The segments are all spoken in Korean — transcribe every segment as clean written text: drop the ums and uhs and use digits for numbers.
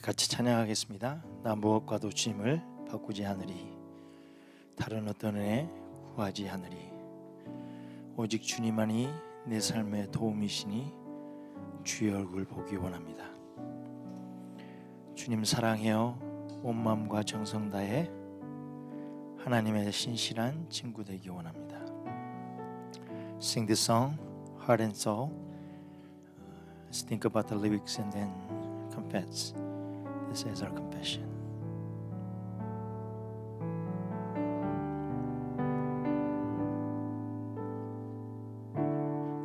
같이 찬양하겠습니다. 나 무엇과도 주님을 바꾸지 않으리. 다른 어떤 은혜 구하지 않으리. 오직 주님만이 내 삶의 도움이시니 주의 얼굴 보기 원합니다. 주님 사랑해요. 온 마음과 정성 다해 하나님의 신실한 친구 되기 원합니다. Sing this song, heart and soul. Let's think about the lyrics and then confess. This is our confession.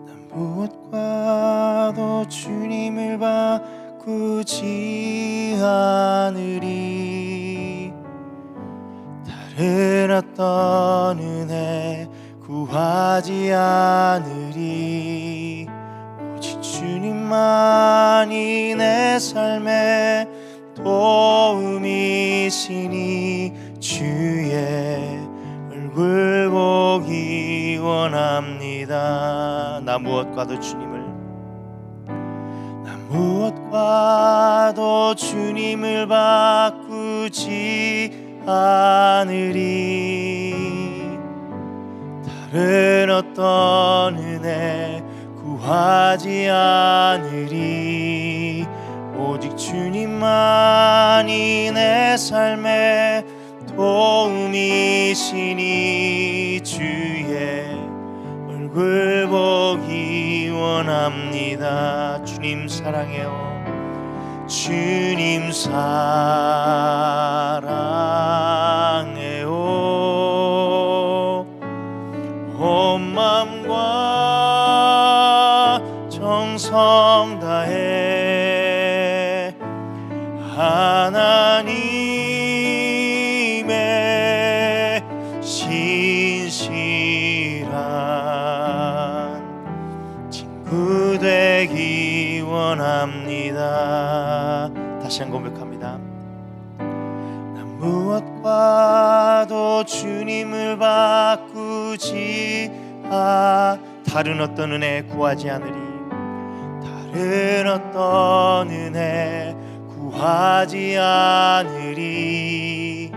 난 무엇과도 주님을 바꾸지 않으리. 다른 어떤 은혜 구하지 않으리. 오직 주님만이 내 삶의 도움이시니 주의 얼굴 보기 원합니다. 나 무엇과도 주님을 바꾸지 않으리. 다른 어떤 은혜 구하지 않으리. 오직 주님만이 내 삶의 도움이시니 주의 얼굴 보기 원합니다. 주님 사랑해요. 주님 사랑해요. 온 마음과 정성 다해 하나님의 신실한 친구 되기 원합니다. 다시 한 고백합니다. 난 무엇과도 주님을 바꾸지 다른 어떤 은혜 구하지 않으리. 다른 어떤 은혜 구하지 않으리.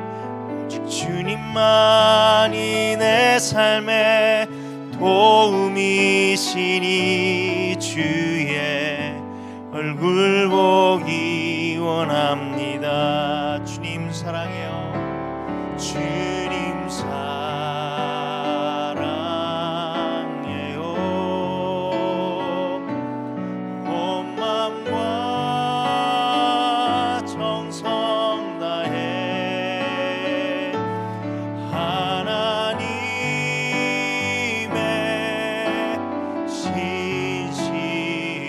오직 주님만이 내 삶의 도움이시니 주의 얼굴 보기 원합니다. 주님 사랑해요. 주님 사랑해요. 온 마음과 정성 다해 하나님의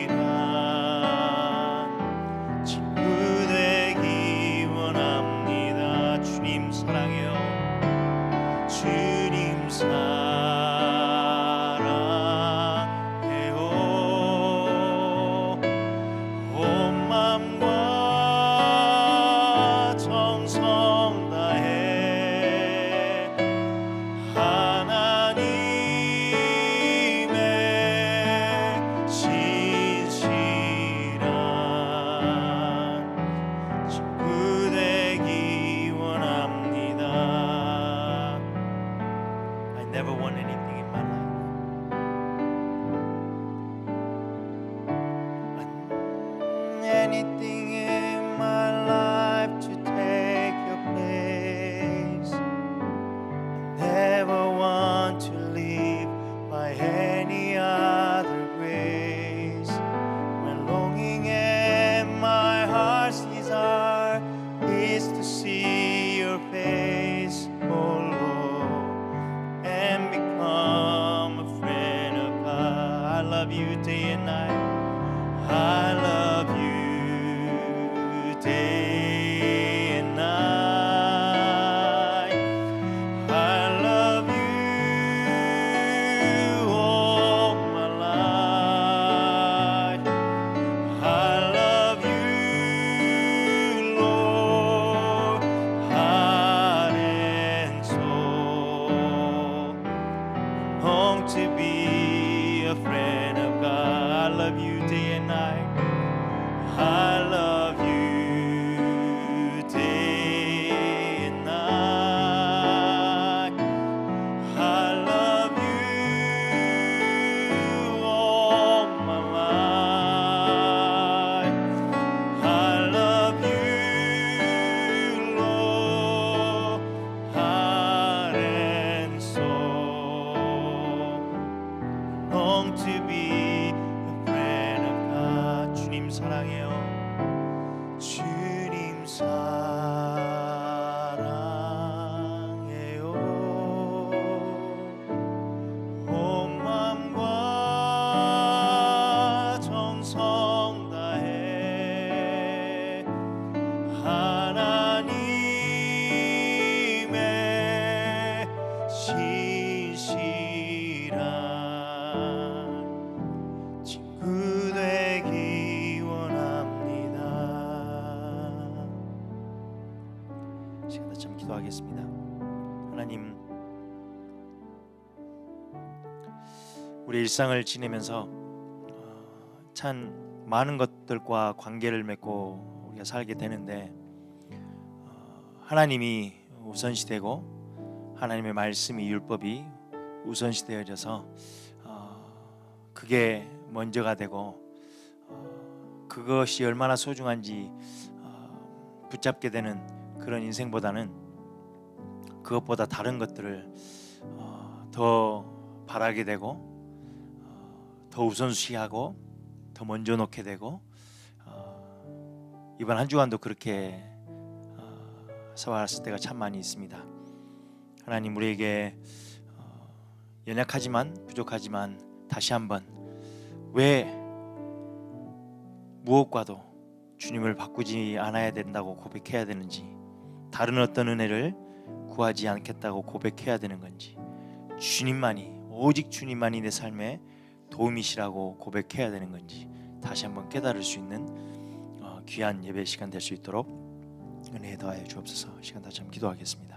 신실한 친구 되기 원합니다. 주님 사랑해요. 주님 사랑해요. 온 마음과 정성 다해 하나님의 신실한 친구 되기 원합니다. I never want anything in my life. Anything in my life to take your place. I never want to live by any other grace. My longing and my heart's desire is to see your face, oh Lord, and become a friend of God. I love you day and night. I love you day and night. I love you all my life. I love you, Lord, heart and soul. Long to be a friend of God. I love you day and night. I love you 되기 원합니다. 시간 다시 한번 기도하겠습니다. 하나님, 우리 일상을 지내면서 참 많은 것들과 관계를 맺고 우리가 살게 되는데 하나님이 우선시되고 하나님의 말씀이 율법이 우선시되어져서 그게 먼저가 되고 그것이 얼마나 소중한지 붙잡게 되는 그런 인생보다는 그것보다 다른 것들을 더 바라게 되고 더 우선시하고 더 먼저 놓게 되고 이번 한 주간도 그렇게 살아왔을 때가 참 많이 있습니다. 하나님, 우리에게 연약하지만 부족하지만 다시 한번 왜 무엇과도 주님을 바꾸지 않아야 된다고 고백해야 되는지, 다른 어떤 은혜를 구하지 않겠다고 고백해야 되는 건지, 주님만이, 오직 주님만이 내 삶에 도움이시라고 고백해야 되는 건지 다시 한번 깨달을 수 있는 귀한 예배 시간 될 수 있도록 은혜에 더하여 주옵소서. 시간 다시 한번 기도하겠습니다.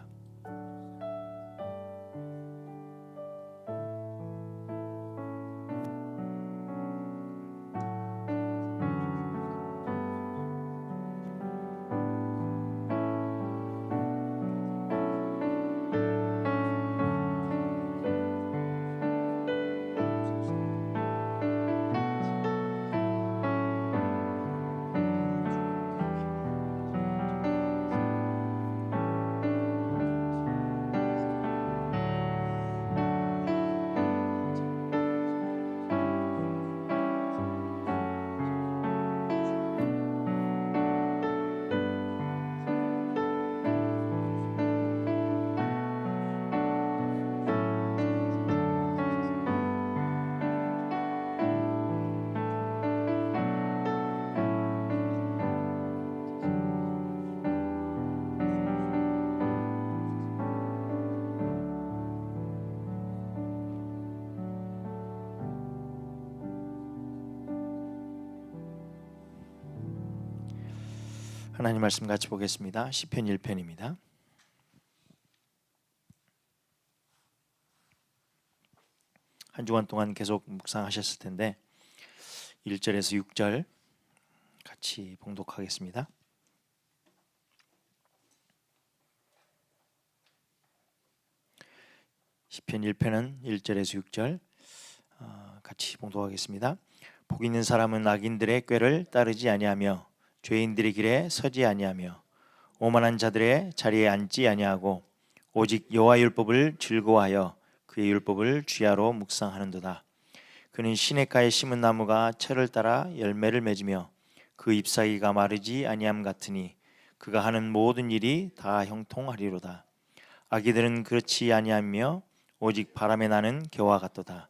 하나님 말씀 같이 보겠습니다. 시편 1편입니다. 한 주간 동안 계속 묵상하셨을 텐데 1절에서 6절 같이 봉독하겠습니다. 시편 1편은 1절에서 6절 같이 봉독하겠습니다. 복 있는 사람은 악인들의 꾀를 따르지 아니하며 죄인들의 길에 서지 아니하며 오만한 자들의 자리에 앉지 아니하고 오직 여호와 율법을 즐거워하여 그의 율법을 주야로 묵상하는도다. 그는 시냇가에 심은 나무가 철을 따라 열매를 맺으며 그 잎사귀가 마르지 아니함 같으니 그가 하는 모든 일이 다 형통하리로다. 악인들은 그렇지 아니하며 오직 바람에 나는 겨와 같도다.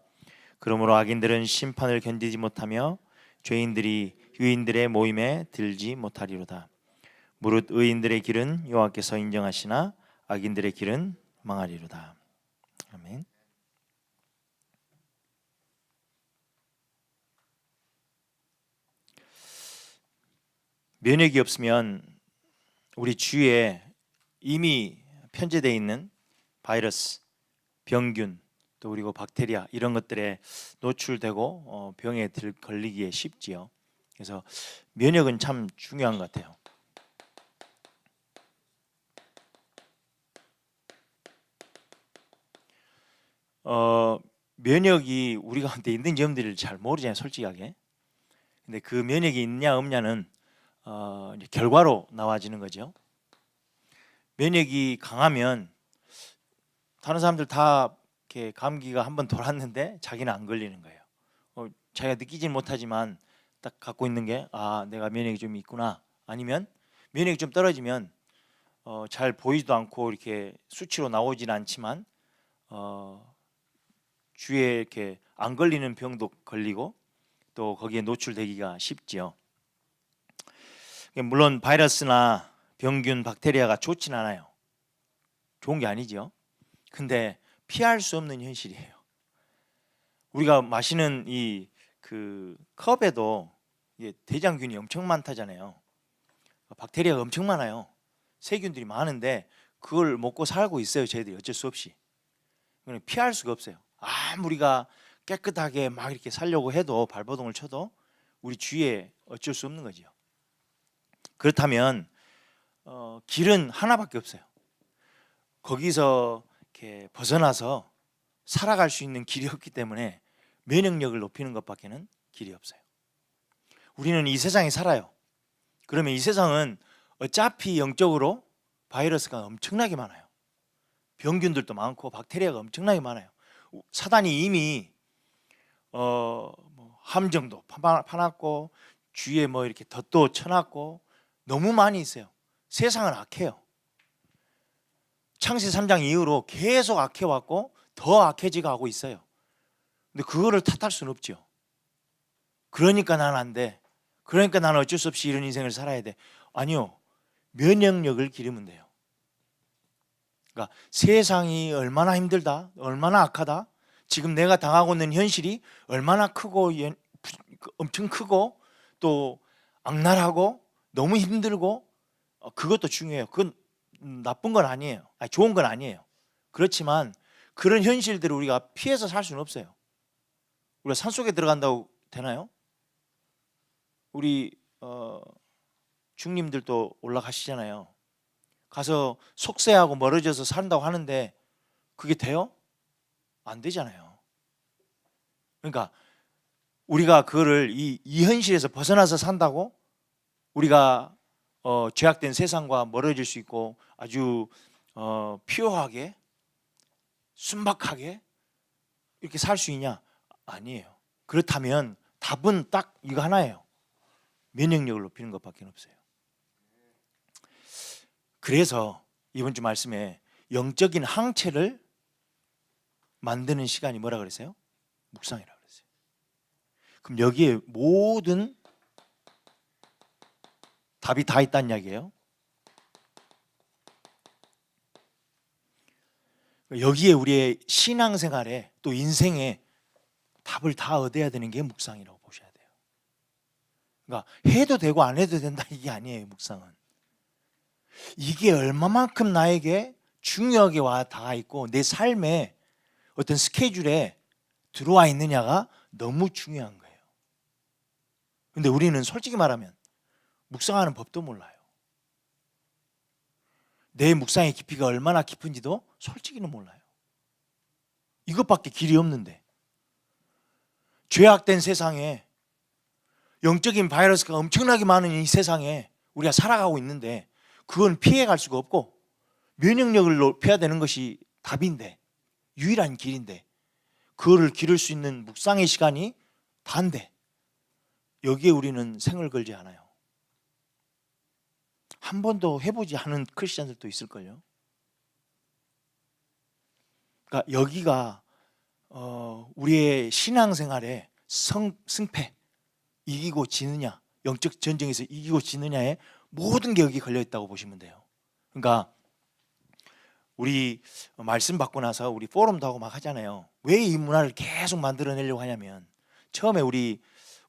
그러므로 악인들은 심판을 견디지 못하며 죄인들이 유인들의 모임에 들지 못하리로다. 무릇 의인들의 길은 여호와께서 인정하시나 악인들의 길은 망하리로다. 아멘. 면역이 없으면 우리 주위에 이미 편재되어 있는 바이러스, 병균, 또 그리고 박테리아 이런 것들에 노출되고 병에 걸리기에 쉽지요. 그래서 면역은 참 중요한 것 같아요. 면역이 우리 가운데 있는 점들을 잘 모르잖아요, 솔직하게. 근데 그 면역이 있냐 없냐는 이제 결과로 나와지는 거죠. 면역이 강하면 다른 사람들 다 이렇게 감기가 한번 돌았는데 자기는 안 걸리는 거예요. 자기가 느끼지는 못하지만 딱 갖고 있는 게 내가 면역이 좀 있구나. 아니면 면역이 좀 떨어지면 잘 보이지도 않고 이렇게 수치로 나오지는 않지만 주위에 이렇게 안 걸리는 병도 걸리고 또 거기에 노출되기가 쉽지요. 물론 바이러스나 병균, 박테리아가 좋진 않아요. 좋은 게 아니죠. 근데 피할 수 없는 현실이에요. 우리가 마시는 그 컵에도 이게 대장균이 엄청 많다잖아요. 박테리아가 엄청 많아요. 세균들이 많은데 그걸 먹고 살고 있어요. 저희들이 어쩔 수 없이. 이거는 피할 수가 없어요. 아무리 우리가 깨끗하게 막 이렇게 살려고 해도 발버둥을 쳐도 우리 주위에 어쩔 수 없는 거지요. 그렇다면 길은 하나밖에 없어요. 거기서 이렇게 벗어나서 살아갈 수 있는 길이 없기 때문에 면역력을 높이는 것밖에는 길이 없어요. 우리는 이 세상에 살아요. 그러면 이 세상은 어차피 영적으로 바이러스가 엄청나게 많아요. 병균들도 많고 박테리아가 엄청나게 많아요. 사단이 이미 함정도 파놨고 주위에 뭐 이렇게 덫도 쳐놨고 너무 많이 있어요. 세상은 악해요. 창세 3장 이후로 계속 악해왔고 더 악해지고 하고 있어요. 근데 그거를 탓할 수는 없죠. 그러니까 난 안 돼. 그러니까 나는 어쩔 수 없이 이런 인생을 살아야 돼. 아니요. 면역력을 기르면 돼요. 그러니까 세상이 얼마나 힘들다, 얼마나 악하다, 지금 내가 당하고 있는 현실이 얼마나 크고 엄청 크고 또 악랄하고 너무 힘들고 그것도 중요해요. 그건 나쁜 건 아니에요. 아니, 좋은 건 아니에요. 그렇지만 그런 현실들을 우리가 피해서 살 수는 없어요. 우리가 산속에 들어간다고 되나요? 우리 중님들도 올라가시잖아요. 가서 속세하고 멀어져서 산다고 하는데 그게 돼요? 안 되잖아요. 그러니까 우리가 그거를 이 현실에서 벗어나서 산다고 우리가 죄악된 세상과 멀어질 수 있고 아주 피오하게 순박하게 이렇게 살 수 있냐? 아니에요. 그렇다면 답은 딱 이거 하나예요. 면역력을 높이는 것밖에 없어요. 그래서 이번 주 말씀에 영적인 항체를 만드는 시간이 뭐라 그랬어요? 묵상이라 그랬어요. 그럼 여기에 모든 답이 다 있다는 이야기예요. 여기에 우리의 신앙생활에 또 인생에 답을 다 얻어야 되는 게 묵상이라고 보셔야 돼요. 그러니까 해도 되고 안 해도 된다 이게 아니에요. 묵상은 이게 얼마만큼 나에게 중요하게 와 닿아 있고 내 삶에 어떤 스케줄에 들어와 있느냐가 너무 중요한 거예요. 근데 우리는 솔직히 말하면 묵상하는 법도 몰라요. 내 묵상의 깊이가 얼마나 깊은지도 솔직히는 몰라요. 이것밖에 길이 없는데 죄악된 세상에 영적인 바이러스가 엄청나게 많은 이 세상에 우리가 살아가고 있는데 그건 피해갈 수가 없고 면역력을 높여야 되는 것이 답인데 유일한 길인데 그거를 기를 수 있는 묵상의 시간이 단데 여기에 우리는 생을 걸지 않아요. 한 번도 해보지 않은 크리스천들도 있을걸요. 그러니까 여기가 우리의 신앙생활의 승패, 이기고 지느냐, 영적 전쟁에서 이기고 지느냐에 모든 게 여기 걸려있다고 보시면 돼요. 그러니까 우리 말씀 받고 나서 우리 포럼도 하고 막 하잖아요. 왜 이 문화를 계속 만들어내려고 하냐면 처음에 우리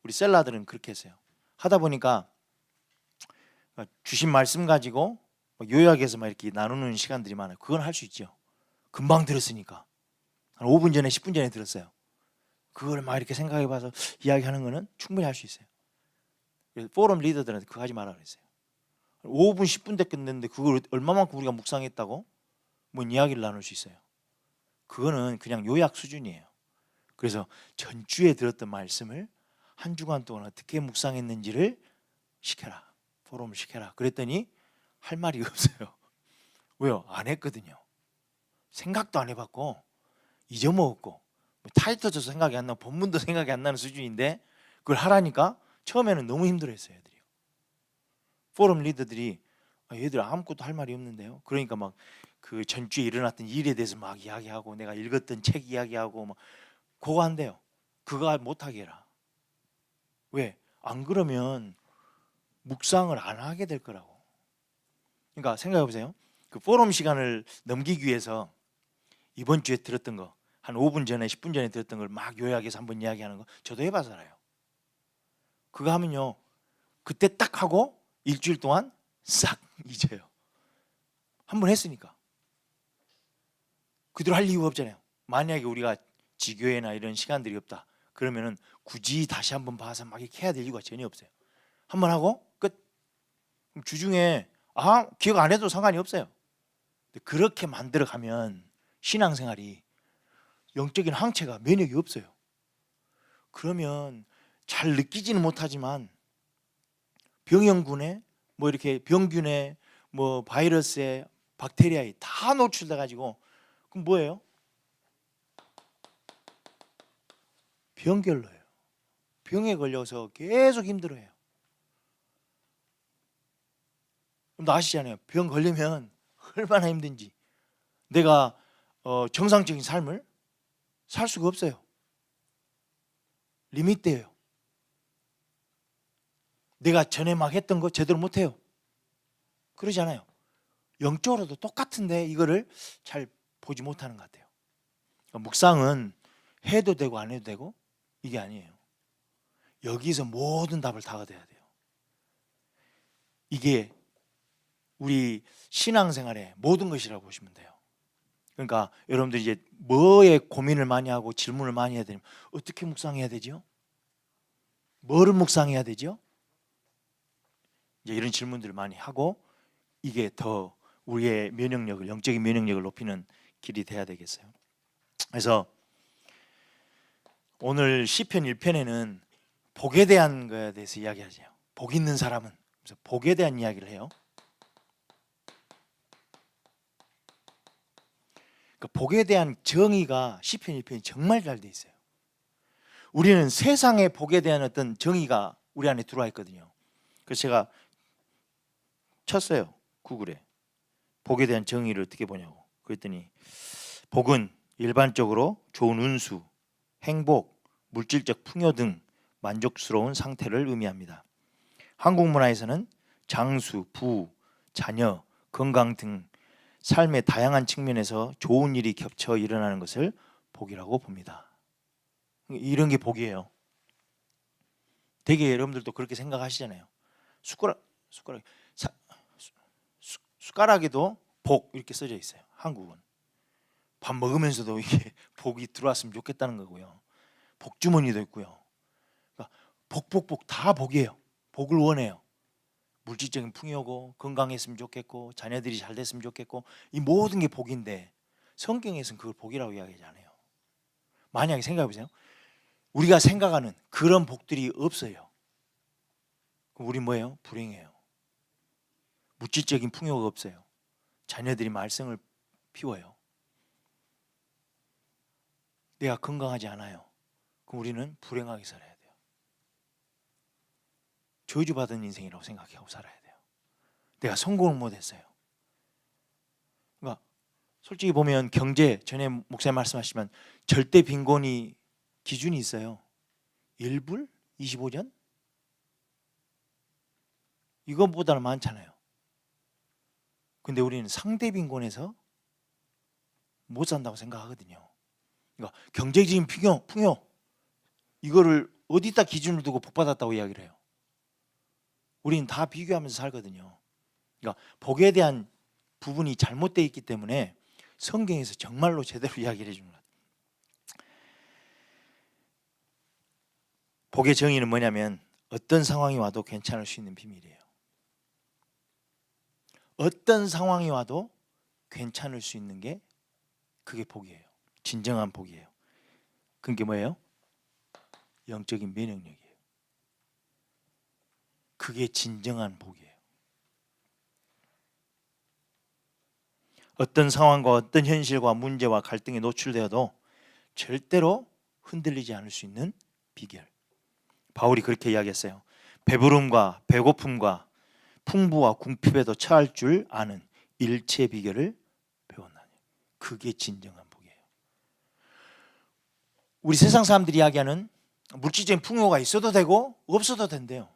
셀라들은 그렇게 했어요. 하다 보니까 주신 말씀 가지고 요약해서 막 이렇게 나누는 시간들이 많아요. 그건 할 수 있죠. 금방 들었으니까 한 5분 전에 10분 전에 들었어요. 그걸 막 이렇게 생각해봐서 이야기하는 거는 충분히 할 수 있어요. 그래서 포럼 리더들한테 그거 하지 마라 그랬어요. 5분 10분 때 끝냈는데 그걸 얼마만큼 우리가 묵상했다고 뭔 이야기를 나눌 수 있어요. 그거는 그냥 요약 수준이에요. 그래서 전주에 들었던 말씀을 한 주간 동안 어떻게 묵상했는지를 시켜라. 포럼을 시켜라. 그랬더니 할 말이 없어요. 왜요? 안 했거든요. 생각도 안 해봤고 잊어먹었고 타이틀도 생각이 안 나고 본문도 생각이 안 나는 수준인데 그걸 하라니까 처음에는 너무 힘들어했어요. 애들이. 포럼 리더들이 얘들 아무것도 할 말이 없는데요. 그러니까 막 그 전주에 일어났던 일에 대해서 막 이야기하고 내가 읽었던 책 이야기하고 막 그거 한대요. 그거 못하게 해라. 왜? 안 그러면 묵상을 안 하게 될 거라고. 그러니까 생각해 보세요. 그 포럼 시간을 넘기기 위해서 이번 주에 들었던 거 한 5분 전에 10분 전에 들었던 걸 막 요약해서 한번 이야기하는 거 저도 해봐서 알아요. 그거 하면요, 그때 딱 하고 일주일 동안 싹 잊어요. 한 번 했으니까. 그대로 할 이유가 없잖아요. 만약에 우리가 지교회나 이런 시간들이 없다 그러면은 굳이 다시 한번 봐서 막 이렇게 해야 될 이유가 전혀 없어요. 한 번 하고 끝. 주중에 기억 안 해도 상관이 없어요. 그렇게 만들어 가면 신앙생활이 영적인 항체가 면역이 없어요. 그러면 잘 느끼지는 못하지만 병영군에 뭐 이렇게 병균에 뭐 바이러스에 박테리아에 다 노출돼 가지고 그럼 뭐예요? 병결로예요. 병에 걸려서 계속 힘들어해요. 그럼 아시잖아요. 병 걸리면 얼마나 힘든지. 내가 정상적인 삶을 살 수가 없어요. 리밋돼요. 내가 전에 막 했던 거 제대로 못해요. 그러잖아요. 영적으로도 똑같은데 이거를 잘 보지 못하는 것 같아요. 묵상은 해도 되고 안 해도 되고 이게 아니에요. 여기서 모든 답을 다 얻어야 돼요. 이게 우리 신앙생활의 모든 것이라고 보시면 돼요. 그러니까 여러분들 이제 뭐에 고민을 많이 하고 질문을 많이 해야 되냐면 어떻게 묵상해야 되죠? 뭐를 묵상해야 되죠? 이제 이런 질문들을 많이 하고 이게 더 우리의 면역력을, 영적인 면역력을 높이는 길이 돼야 되겠어요. 그래서 오늘 시편 1편에는 복에 대한 거에 대해서 이야기하죠. 복 있는 사람은, 그래서 복에 대한 이야기를 해요. 그러니까 복에 대한 정의가 시편 1편이 정말 잘 돼 있어요. 우리는 세상의 복에 대한 어떤 정의가 우리 안에 들어와 있거든요. 그래서 제가 쳤어요, 구글에. 복에 대한 정의를 어떻게 보냐고. 그랬더니 복은 일반적으로 좋은 운수, 행복, 물질적 풍요 등 만족스러운 상태를 의미합니다. 한국 문화에서는 장수, 부, 자녀, 건강 등 삶의 다양한 측면에서 좋은 일이 겹쳐 일어나는 것을 복이라고 봅니다. 이런 게 복이에요. 되게 여러분들도 그렇게 생각하시잖아요. 숟가락에도 복 이렇게 써져 있어요. 한국은 밥 먹으면서도 이게 복이 들어왔으면 좋겠다는 거고요. 복주머니도 있고요. 그러니까 복 다 복이에요. 복을 원해요. 물질적인 풍요고 건강했으면 좋겠고 자녀들이 잘 됐으면 좋겠고 이 모든 게 복인데 성경에서는 그걸 복이라고 이야기하지 않아요. 만약에 생각해 보세요. 우리가 생각하는 그런 복들이 없어요. 그럼 우리 뭐예요? 불행해요. 물질적인 풍요가 없어요. 자녀들이 말썽을 피워요. 내가 건강하지 않아요. 그럼 우리는 불행하게 살아야 돼요. 저주받은 인생이라고 생각하고 살아야 돼요. 내가 성공을 못했어요. 그러니까 솔직히 보면 경제, 전에 목사님 말씀하시면 절대 빈곤이 기준이 있어요. 1불? 25전? 이것보다는 많잖아요. 근데 우리는 상대 빈곤에서 못 산다고 생각하거든요. 그러니까 경제적인 풍요 이거를 어디다 기준을 두고 복받았다고 이야기를 해요. 우리는 다 비교하면서 살거든요. 그러니까 복에 대한 부분이 잘못되어 있기 때문에 성경에서 정말로 제대로 이야기를 해주는 거예요. 복의 정의는 뭐냐면 어떤 상황이 와도 괜찮을 수 있는 비밀이에요. 어떤 상황이 와도 괜찮을 수 있는 게 그게 복이에요. 진정한 복이에요. 그게 뭐예요? 영적인 면역력이에요. 그게 진정한 복이에요. 어떤 상황과 어떤 현실과 문제와 갈등에 노출되어도 절대로 흔들리지 않을 수 있는 비결. 바울이 그렇게 이야기했어요. 배부름과 배고픔과 풍부와 궁핍에도 처할 줄 아는 일체 비결을 배웠나니. 그게 진정한 복이에요. 우리 세상 사람들이 이야기하는 물질적인 풍요가 있어도 되고 없어도 된대요.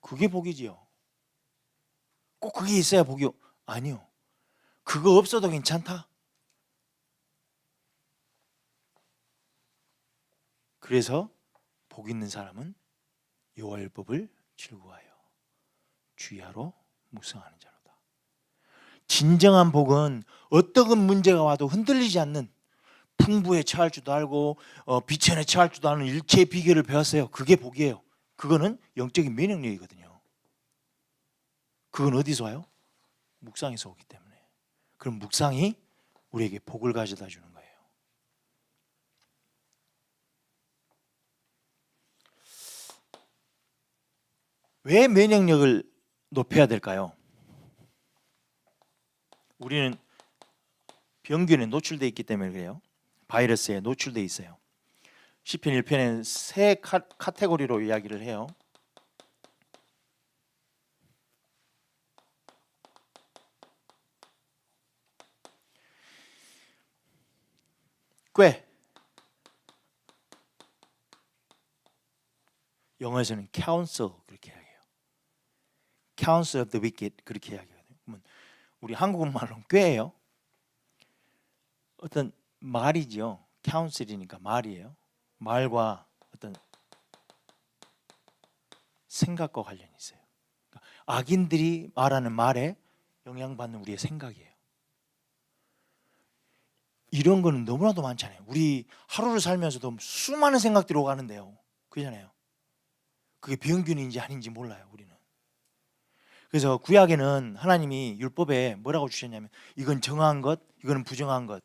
그게 복이지요. 꼭 그게 있어야 복이요? 아니요. 그거 없어도 괜찮다. 그래서 복 있는 사람은 여호와의 율법을 즐거워하여 주야로 묵상하는 자로다. 진정한 복은 어떤 문제가 와도 흔들리지 않는, 풍부에 처할 줄도 알고 비천에 처할 줄도 아는 일체의 비결을 배웠어요. 그게 복이에요. 그거는 영적인 면역력이거든요. 그건 어디서 와요? 묵상에서 오기 때문에. 그럼 묵상이 우리에게 복을 가져다 주는 거예요. 왜 면역력을 높여야 될까요? 우리는 병균에 노출되어 있기 때문에 그래요. 바이러스에 노출되어 있어요. 시편 1편에 세 카테고리로 이야기를 해요. 꾀, 영어에서는 counsel 그렇게 이야기해요. counsel of the wicked 그렇게 이야기하거든요. 그러면 우리 한국말로는 꾀예요. 어떤 말이죠. counsel이니까 말이에요. 말과 어떤 생각과 관련이 있어요. 그러니까 악인들이 말하는 말에 영향받는 우리의 생각이에요. 이런 거는 너무나도 많잖아요. 우리 하루를 살면서도 수많은 생각들이 오가는데요. 그잖아요. 그게 병균인지 아닌지 몰라요, 우리는. 그래서 구약에는 하나님이 율법에 뭐라고 주셨냐면 이건 정한 것, 이건 부정한 것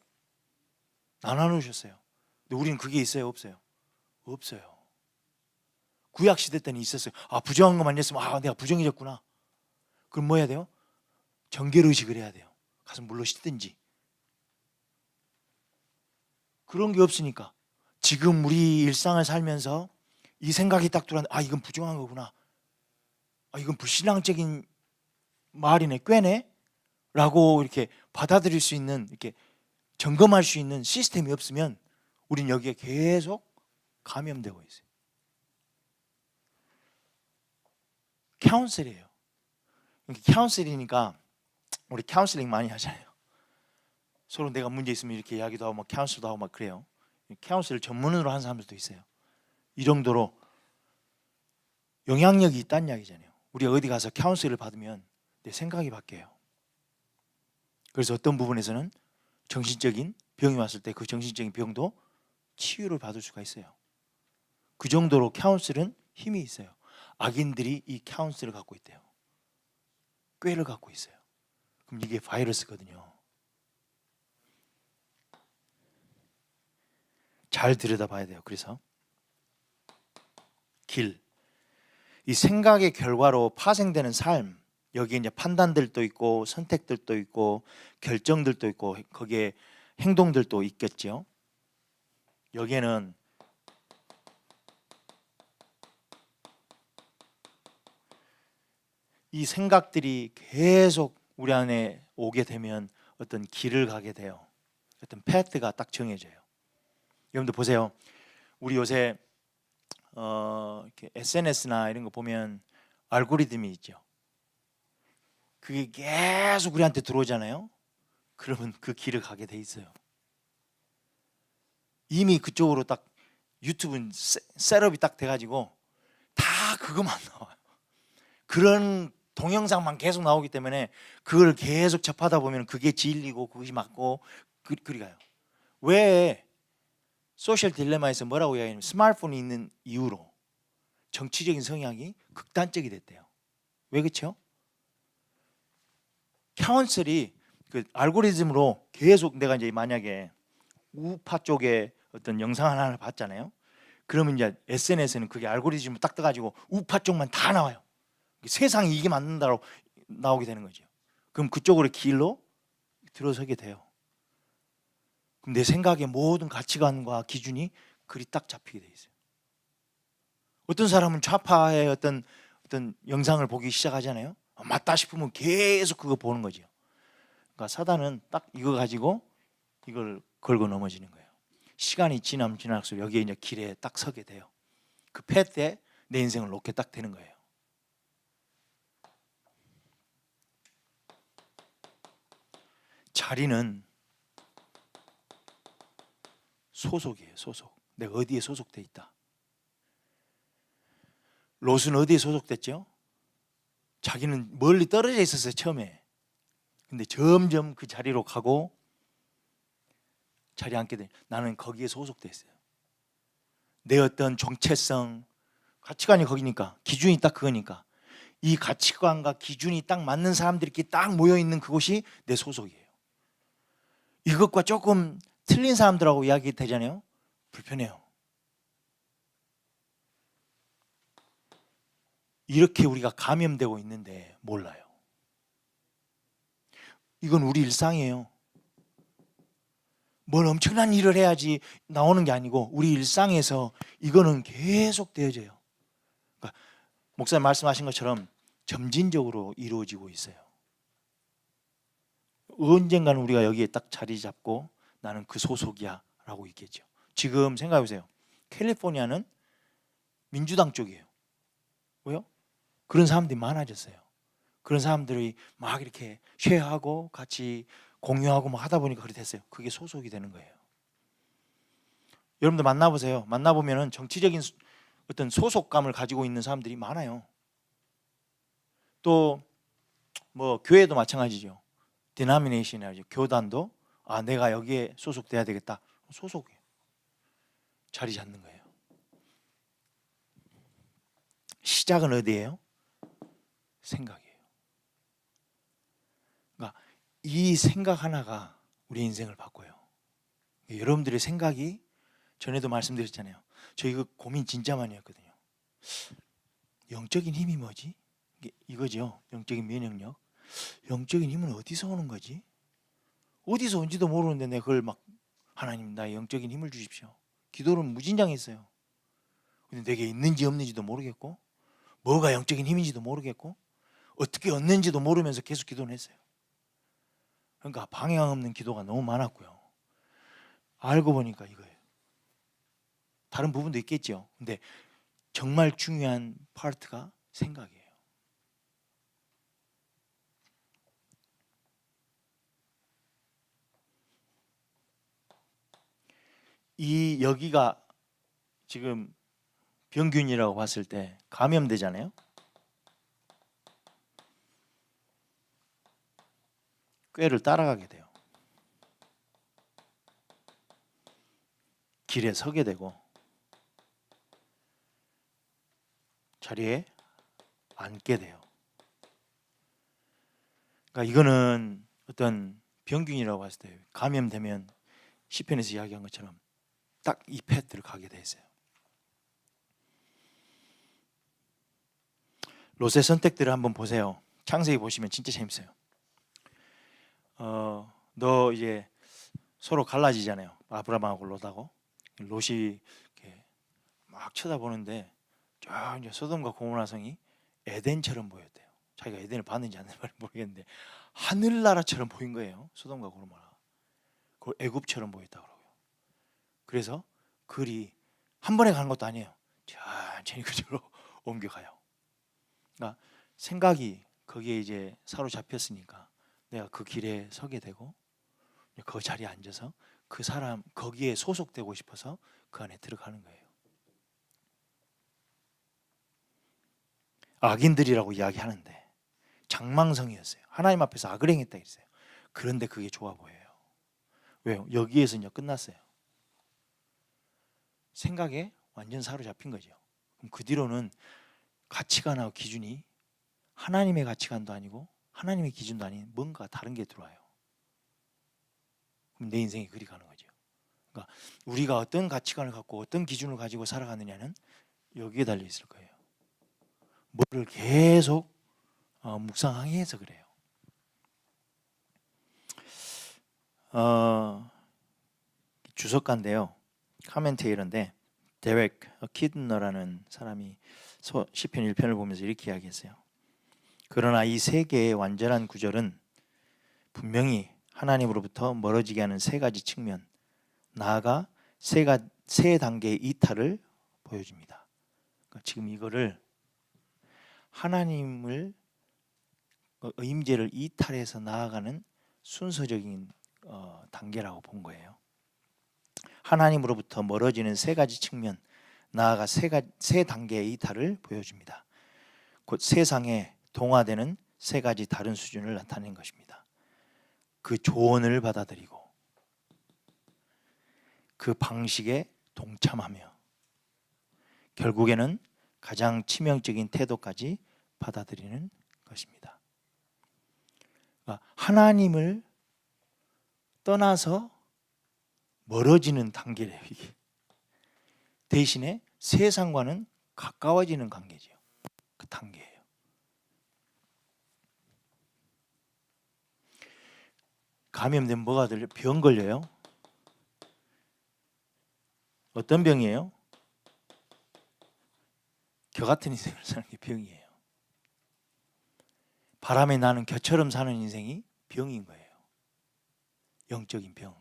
나눠놓으셨어요. 근데 우리는 그게 있어요, 없어요? 없어요. 구약 시대 때는 있었어요. 아, 부정한 것만 했으면 아, 내가 부정해졌구나. 그럼 뭐 해야 돼요? 정결의식을 해야 돼요. 가서 물로 씻든지. 그런 게 없으니까 지금 우리 일상을 살면서 이 생각이 딱 들어왔는데 아, 이건 부정한 거구나. 아, 이건 불신앙적인 말이네, 꾀네 라고 이렇게 받아들일 수 있는, 이렇게 점검할 수 있는 시스템이 없으면 우린 여기에 계속 감염되고 있어요. 카운셀이에요. 카운셀이니까 우리 카운셀링 많이 하잖아요. 서로 내가 문제 있으면 이렇게 이야기도 하고 막 카운셀도 하고 막 그래요. 카운셀을 전문으로 하는 사람들도 있어요. 이 정도로 영향력이 있다는 이야기잖아요. 우리가 어디 가서 카운셀을 받으면 내 생각이 바뀌어요. 그래서 어떤 부분에서는 정신적인 병이 왔을 때 그 정신적인 병도 치유를 받을 수가 있어요. 그 정도로 카운셀은 힘이 있어요. 악인들이 이 카운셀을 갖고 있대요. 꾀를 갖고 있어요. 그럼 이게 바이러스거든요. 잘 들여다봐야 돼요. 그래서 길, 이 생각의 결과로 파생되는 삶, 여기에 이제 판단들도 있고 선택들도 있고 결정들도 있고 거기에 행동들도 있겠죠. 여기에는 이 생각들이 계속 우리 안에 오게 되면 어떤 길을 가게 돼요. 어떤 패트가 딱 정해져요. 여러분들 보세요. 우리 요새 이렇게 SNS나 이런 거 보면 알고리즘이 있죠. 그게 계속 우리한테 들어오잖아요. 그러면 그 길을 가게 돼 있어요. 이미 그쪽으로 딱 유튜브 셋업이 딱 돼가지고 다 그것만 나와요. 그런 동영상만 계속 나오기 때문에 그걸 계속 접하다 보면 그게 진리고 그것이 맞고 그리 가요. 왜 소셜 딜레마에서 뭐라고 이야기하냐면 스마트폰이 있는 이후로 정치적인 성향이 극단적이 됐대요. 왜 그렇죠? 카운셀이 그 알고리즘으로 계속 내가 이제 만약에 우파 쪽에 어떤 영상 하나를 봤잖아요. 그러면 이제 SNS에는 그게 알고리즘을 딱 떠가지고 우파 쪽만 다 나와요. 세상이 이게 맞는다고 나오게 되는 거죠. 그럼 그쪽으로 길로 들어서게 돼요. 그럼 내 생각의 모든 가치관과 기준이 그리 딱 잡히게 돼 있어요. 어떤 사람은 좌파의 어떤 영상을 보기 시작하잖아요. 맞다 싶으면 계속 그거 보는 거죠. 그러니까 사단은 딱 이거 가지고 이걸 걸고 넘어지는 거예요. 시간이 지날수록 여기에 이제 길에 딱 서게 돼요. 그 패드에 내 인생을 놓게 딱 되는 거예요. 자리는 소속이에요. 소속. 내가 어디에 소속돼 있다. 롯은 어디에 소속됐죠? 자기는 멀리 떨어져 있었어요, 처음에. 근데 점점 그 자리로 가고 자리에 앉게 돼. 나는 거기에 소속됐어요. 내 어떤 정체성, 가치관이 거기니까, 기준이 딱 그거니까, 이 가치관과 기준이 딱 맞는 사람들이 이렇게 딱 모여있는 그곳이 내 소속이에요. 이것과 조금 틀린 사람들하고 이야기 되잖아요. 불편해요. 이렇게 우리가 감염되고 있는데 몰라요. 이건 우리 일상이에요. 뭘 엄청난 일을 해야지 나오는 게 아니고 우리 일상에서 이거는 계속 되어져요. 그러니까 목사님 말씀하신 것처럼 점진적으로 이루어지고 있어요. 언젠가는 우리가 여기에 딱 자리 잡고 나는 그 소속이야 라고 있겠죠. 지금 생각해 보세요. 캘리포니아는 민주당 쪽이에요. 왜요? 그런 사람들이 많아졌어요. 그런 사람들이 막 이렇게 쉐어하고 같이 공유하고 막 하다 보니까 그렇게 됐어요. 그게 소속이 되는 거예요. 여러분들 만나보세요. 만나보면 정치적인 어떤 소속감을 가지고 있는 사람들이 많아요. 또 뭐 교회도 마찬가지죠. 디나미네이션이라죠. 교단도 내가 여기에 소속돼야 되겠다. 소속이에요. 자리 잡는 거예요. 시작은 어디예요? 생각이에요. 그러니까 이 생각 하나가 우리 인생을 바꿔요. 여러분들의 생각이, 전에도 말씀드렸잖아요. 저 이거 고민 진짜 많이 했거든요. 영적인 힘이 뭐지? 이거죠. 영적인 면역력. 영적인 힘은 어디서 오는 거지? 어디서 온지도 모르는데 내가 그걸 막 하나님 나의 영적인 힘을 주십시오. 기도를 무진장했어요. 근데 내게 있는지 없는지도 모르겠고 뭐가 영적인 힘인지도 모르겠고 어떻게 얻는지도 모르면서 계속 기도는 했어요. 그러니까 방향 없는 기도가 너무 많았고요. 알고 보니까 이거예요. 다른 부분도 있겠죠. 근데 정말 중요한 파트가 생각이에요. 이 여기가 지금 병균이라고 봤을 때 감염되잖아요. 꾀를 따라가게 돼요. 길에 서게 되고 자리에 앉게 돼요. 그러니까 이거는 어떤 병균이라고 봤을 때 감염되면 시편에서 이야기한 것처럼 딱 이 패트를 가게 돼 있어요. 롯의 선택들을 한번 보세요. 창세기 보시면 진짜 재밌어요. 너 이제 서로 갈라지잖아요. 아브라함하고 롯하고. 롯이 이렇게 막 쳐다보는데 저 이제 소돔과 고모라 성이 에덴처럼 보였대요. 자기가 에덴을 봤는지 안 봤는지 모르겠는데 하늘나라처럼 보인 거예요. 소돔과 고모라. 그 애굽처럼 보였다고 그러고요. 그래서 글이 한 번에 가는 것도 아니에요. 천천히 그쪽으로 옮겨가요. 그러니까 생각이 거기에 이제 사로잡혔으니까 내가 그 길에 서게 되고 그 자리에 앉아서 그 사람 거기에 소속되고 싶어서 그 안에 들어가는 거예요. 악인들이라고 이야기하는데 장망성이었어요. 하나님 앞에서 악을 행했다 했어요. 그런데 그게 좋아 보여요. 왜요? 여기에서는요 끝났어요. 생각에 완전 사로잡힌 거죠. 그럼 그 뒤로는 가치관하고 기준이 하나님의 가치관도 아니고 하나님의 기준도 아닌 뭔가 다른 게 들어와요. 그럼 내 인생이 그리 가는 거죠. 그러니까 우리가 어떤 가치관을 갖고 어떤 기준을 가지고 살아가느냐는 여기에 달려 있을 거예요. 뭐를 계속 묵상해서 그래요. 주석가인데요. 카멘테이러인데 데렉 키드너라는 사람이 시편 1편을 보면서 이렇게 이야기했어요. 그러나 이 세계의 완전한 구절은 분명히 하나님으로부터 멀어지게 하는 세 가지 측면, 나아가 세 단계의 이탈을 보여줍니다. 그러니까 지금 이거를 하나님을 임재를 이탈해서 나아가는 순서적인 단계라고 본 거예요. 하나님으로부터 멀어지는 세 가지 측면, 나아가 세 단계의 이탈을 보여줍니다. 곧 세상에 동화되는 세 가지 다른 수준을 나타낸 것입니다. 그 조언을 받아들이고 그 방식에 동참하며 결국에는 가장 치명적인 태도까지 받아들이는 것입니다. 그러니까 하나님을 떠나서 멀어지는 단계래요. 이게 대신에 세상과는 가까워지는 관계죠. 그 단계예요. 감염되면 뭐가 들려? 병 걸려요. 어떤 병이에요? 겨 같은 인생을 사는 게 병이에요. 바람에 나는 겨처럼 사는 인생이 병인 거예요. 영적인 병.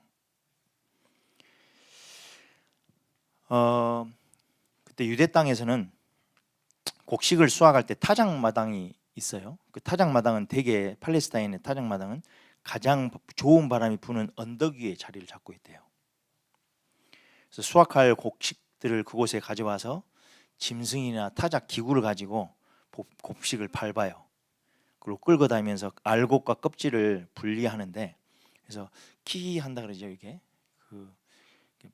그때 유대 땅에서는 곡식을 수확할 때 타작마당이 있어요. 그 타작마당은 대개 팔레스타인의 타작마당은 가장 좋은 바람이 부는 언덕 위에 자리를 잡고 있대요. 그래서 수확할 곡식들을 그곳에 가져와서 짐승이나 타작 기구를 가지고 곡식을 밟아요. 그리고 끌고 다니면서 알곡과 껍질을 분리하는데, 그래서 키 한다 그러죠. 이게 이렇게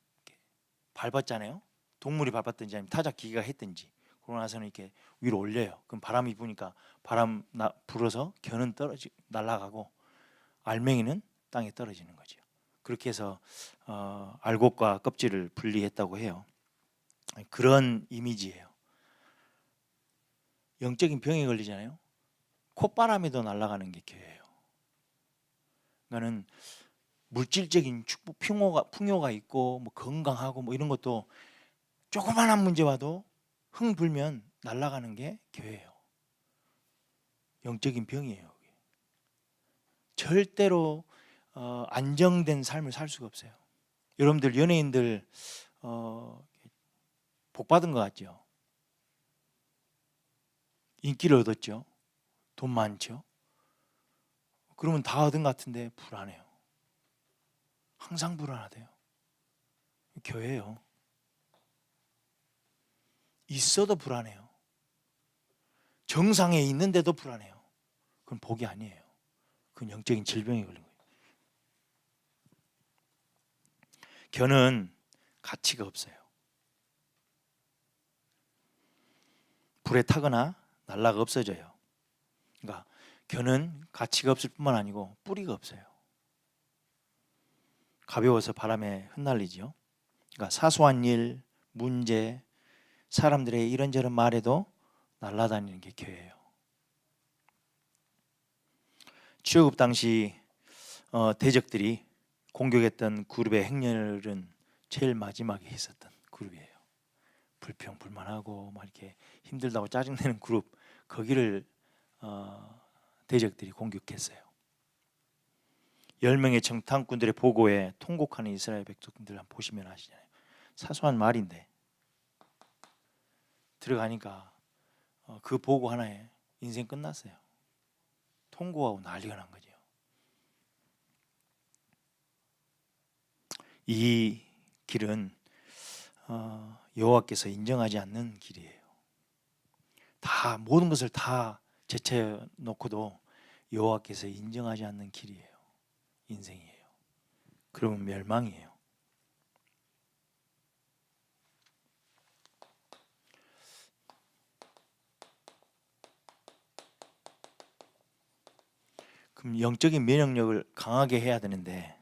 밟았잖아요. 동물이 밟았든지 아니면 타작 기계가 했든지. 그러고 나서는 이렇게 위로 올려요. 그럼 바람이 부니까 불어서 겨는 날아가고 알맹이는 땅에 떨어지는 거죠. 그렇게 해서 알곡과 껍질을 분리했다고 해요. 그런 이미지예요. 영적인 병에 걸리잖아요. 콧바람에도 날아가는 게 교회예요. 그러니까는 물질적인 축복, 풍요가 있고 뭐 건강하고 뭐 이런 것도 조그만한 문제 와도 흥 불면 날아가는 게 교회예요. 영적인 병이에요. 절대로 안정된 삶을 살 수가 없어요. 여러분들 연예인들 복 받은 것 같죠? 인기를 얻었죠. 돈 많죠. 그러면 다 얻은 것 같은데 불안해요. 항상 불안하대요. 교회예요. 있어도 불안해요. 정상에 있는데도 불안해요. 그건 복이 아니에요. 그건 영적인 질병에 걸린 거예요. 겨는 가치가 없어요. 불에 타거나 날라가 없어져요. 그러니까 겨는 가치가 없을 뿐만 아니고 뿌리가 없어요. 가벼워서 바람에 흩날리죠. 그러니까 사소한 일, 문제, 사람들의 이런저런 말에도 날아다니는 게 교회예요. 출애굽 당시 대적들이 공격했던 그룹의 행렬은 제일 마지막에 있었던 그룹이에요. 불평불만하고 막 이렇게 힘들다고 짜증내는 그룹, 거기를 대적들이 공격했어요. 10명의 정탐꾼들의 보고에 통곡하는 이스라엘 백성들 한번 보시면 아시잖아요. 사소한 말인데 들어가니까 그 보고 하나에 인생 끝났어요. 통곡하고 난리가 난 거죠. 이 길은 여호와께서 인정하지 않는 길이에요. 다 모든 것을 다 제쳐 놓고도 여호와께서 인정하지 않는 길이에요. 인생이에요. 그러면 멸망이에요. 그럼 영적인 면역력을 강하게 해야 되는데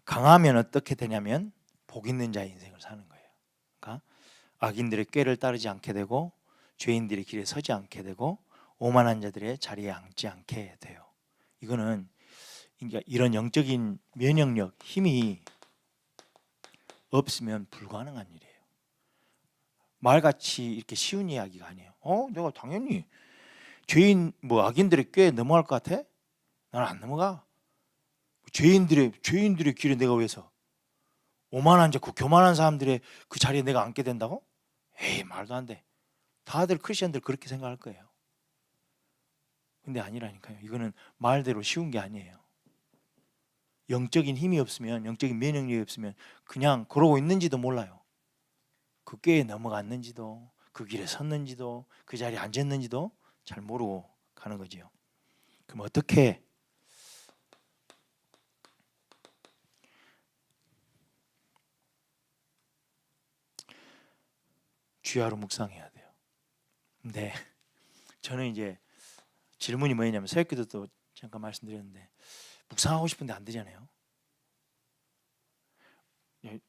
강하면 어떻게 되냐면 복 있는 자의 인생을 사는 거예요. 그러니까 악인들의 꾀를 따르지 않게 되고 죄인들의 길에 서지 않게 되고 오만한 자들의 자리에 앉지 않게 돼요. 이거는 그러니까 이런 영적인 면역력, 힘이 없으면 불가능한 일이에요. 말같이 이렇게 쉬운 이야기가 아니에요. 내가 당연히 죄인 악인들의 꾀에 넘어갈 것 같아? 나는 안 넘어가. 죄인들의 길에 내가 왜 서? 오만한 자, 그 교만한 사람들의 그 자리에 내가 앉게 된다고? 에이, 말도 안 돼. 다들 크리스천들 그렇게 생각할 거예요. 근데 아니라니까요. 이거는 말대로 쉬운 게 아니에요. 영적인 힘이 없으면, 영적인 면역력이 없으면 그냥 그러고 있는지도 몰라요. 그 꾀에 넘어갔는지도 그 길에 섰는지도 그 자리에 앉았는지도 잘 모르고 가는 거지요. 그럼 어떻게 주야로 묵상해야 돼요. 근데 저는 이제 질문이 뭐냐면 새벽기도 또 잠깐 말씀드렸는데 묵상하고 싶은데 안 되잖아요.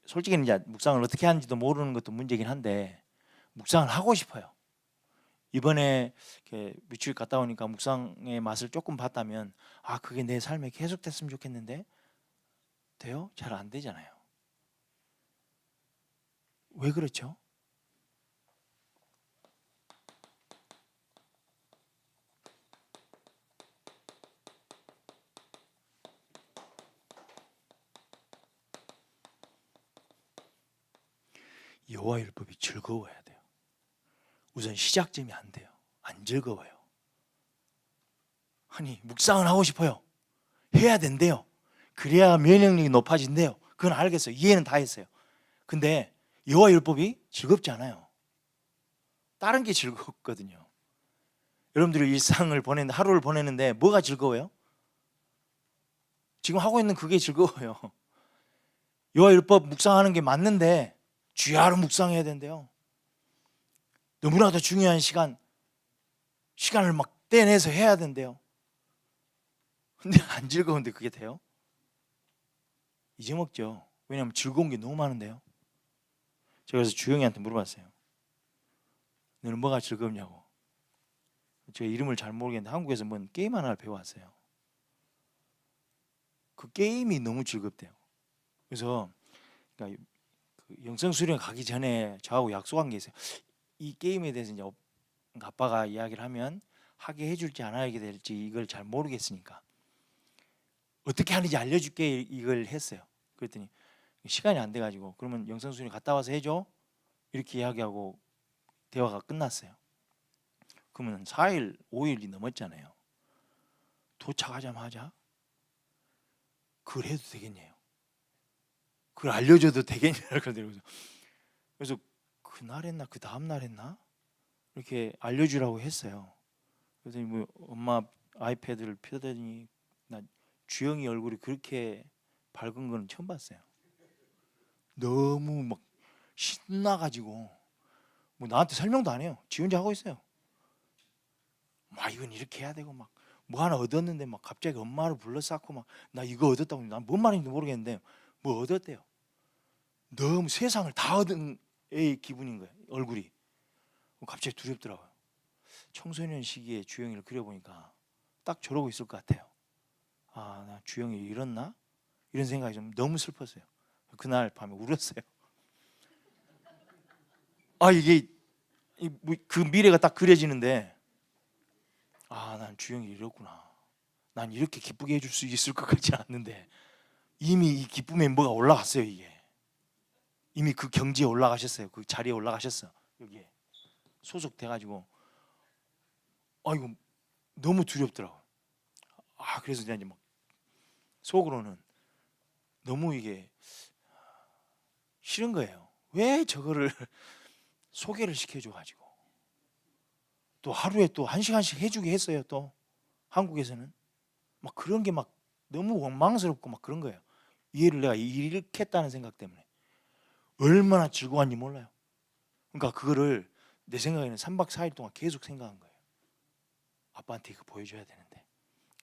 솔직히 이제 묵상을 어떻게 하는지도 모르는 것도 문제긴 한데 묵상을 하고 싶어요. 이번에 이렇게 며칠 갔다 오니까 묵상의 맛을 조금 봤다면 아 그게 내 삶에 계속됐으면 좋겠는데 돼요? 잘 안 되잖아요. 왜 그렇죠? 여호와 율법이 즐거워야 돼요. 우선 시작점이 안 돼요. 안 즐거워요. 아니 묵상을 하고 싶어요. 해야 된대요. 그래야 면역력이 높아진대요. 그건 알겠어요. 이해는 다 했어요. 근데 여호와 율법이 즐겁지 않아요. 다른 게 즐겁거든요. 여러분들이 일상을 보내는데 하루를 보내는데 뭐가 즐거워요? 지금 하고 있는 그게 즐거워요. 여호와 율법 묵상하는 게 맞는데 주야로 묵상해야 된대요. 너무나도 중요한 시간을 막 떼내서 해야 된대요. 근데 안 즐거운데 그게 돼요? 잊어먹죠. 왜냐하면 즐거운 게 너무 많은데요. 제가 그래서 주영이한테 물어봤어요. 너는 뭐가 즐겁냐고. 제가 이름을 잘 모르겠는데 한국에서 뭔 게임 하나를 배워왔어요. 그 게임이 너무 즐겁대요. 그래서 그러니까 그 영성 수련 가기 전에 저하고 약속한 게 있어요. 이 게임에 대해서 이제 아빠가 이야기를 하면 하게 해줄지 안 하게 될지 이걸 잘 모르겠으니까 어떻게 하는지 알려줄게 이걸 했어요. 그랬더니 시간이 안 돼가지고 그러면 영성 수련 갔다 와서 해줘 이렇게 이야기하고 대화가 끝났어요. 그러면 4일 5일이 넘었잖아요. 도착하자마자 그걸 해도 되겠냐요. 그걸 알려줘도 되겠냐고 그러더라고요. 그래서 그날 했나 그 다음날 했나 이렇게 알려주라고 했어요. 그랬더니 뭐 엄마 아이패드를 펴더니 나 주영이 얼굴이 그렇게 밝은 거는 처음 봤어요. 너무 막 신나가지고 뭐 나한테 설명도 안 해요. 지 혼자 하고 있어요. 막 이건 이렇게 해야 되고 막 뭐 하나 얻었는데 막 갑자기 엄마를 불러쌓고 막 나 이거 얻었다고 난 뭔 말인지 모르겠는데 뭐 얻었대요. 너무 세상을 다 얻은 애의 기분인 거예요. 얼굴이 갑자기 두렵더라고요. 청소년 시기에 주영이를 그려보니까 딱 저러고 있을 것 같아요. 아, 나 주영이 이랬나? 이런 생각이 좀 너무 슬펐어요. 그날 밤에 울었어요. 아 이게 그 미래가 딱 그려지는데 아, 난 주영이 이렇구나. 난 이렇게 기쁘게 해줄 수 있을 것 같지 않는데 이미 이 기쁨의 뭐가 올라갔어요. 이게 이미 그 경지에 올라가셨어요. 그 자리에 올라가셨어. 여기에 소속돼가지고 이거 너무 두렵더라고. 아 그래서 이제 막 속으로는 너무 이게 싫은 거예요. 왜 저거를 소개를 시켜줘가지고 또 하루에 또 1시간씩 해주게 했어요. 또 한국에서는 막 그런 게 막 너무 원망스럽고 막 그런 거예요. 이해를 내가 이렇게 했다는 생각 때문에 얼마나 즐거웠는지 몰라요. 그러니까 그거를 내 생각에는 3박 4일 동안 계속 생각한 거예요. 아빠한테 이거 보여줘야 되는데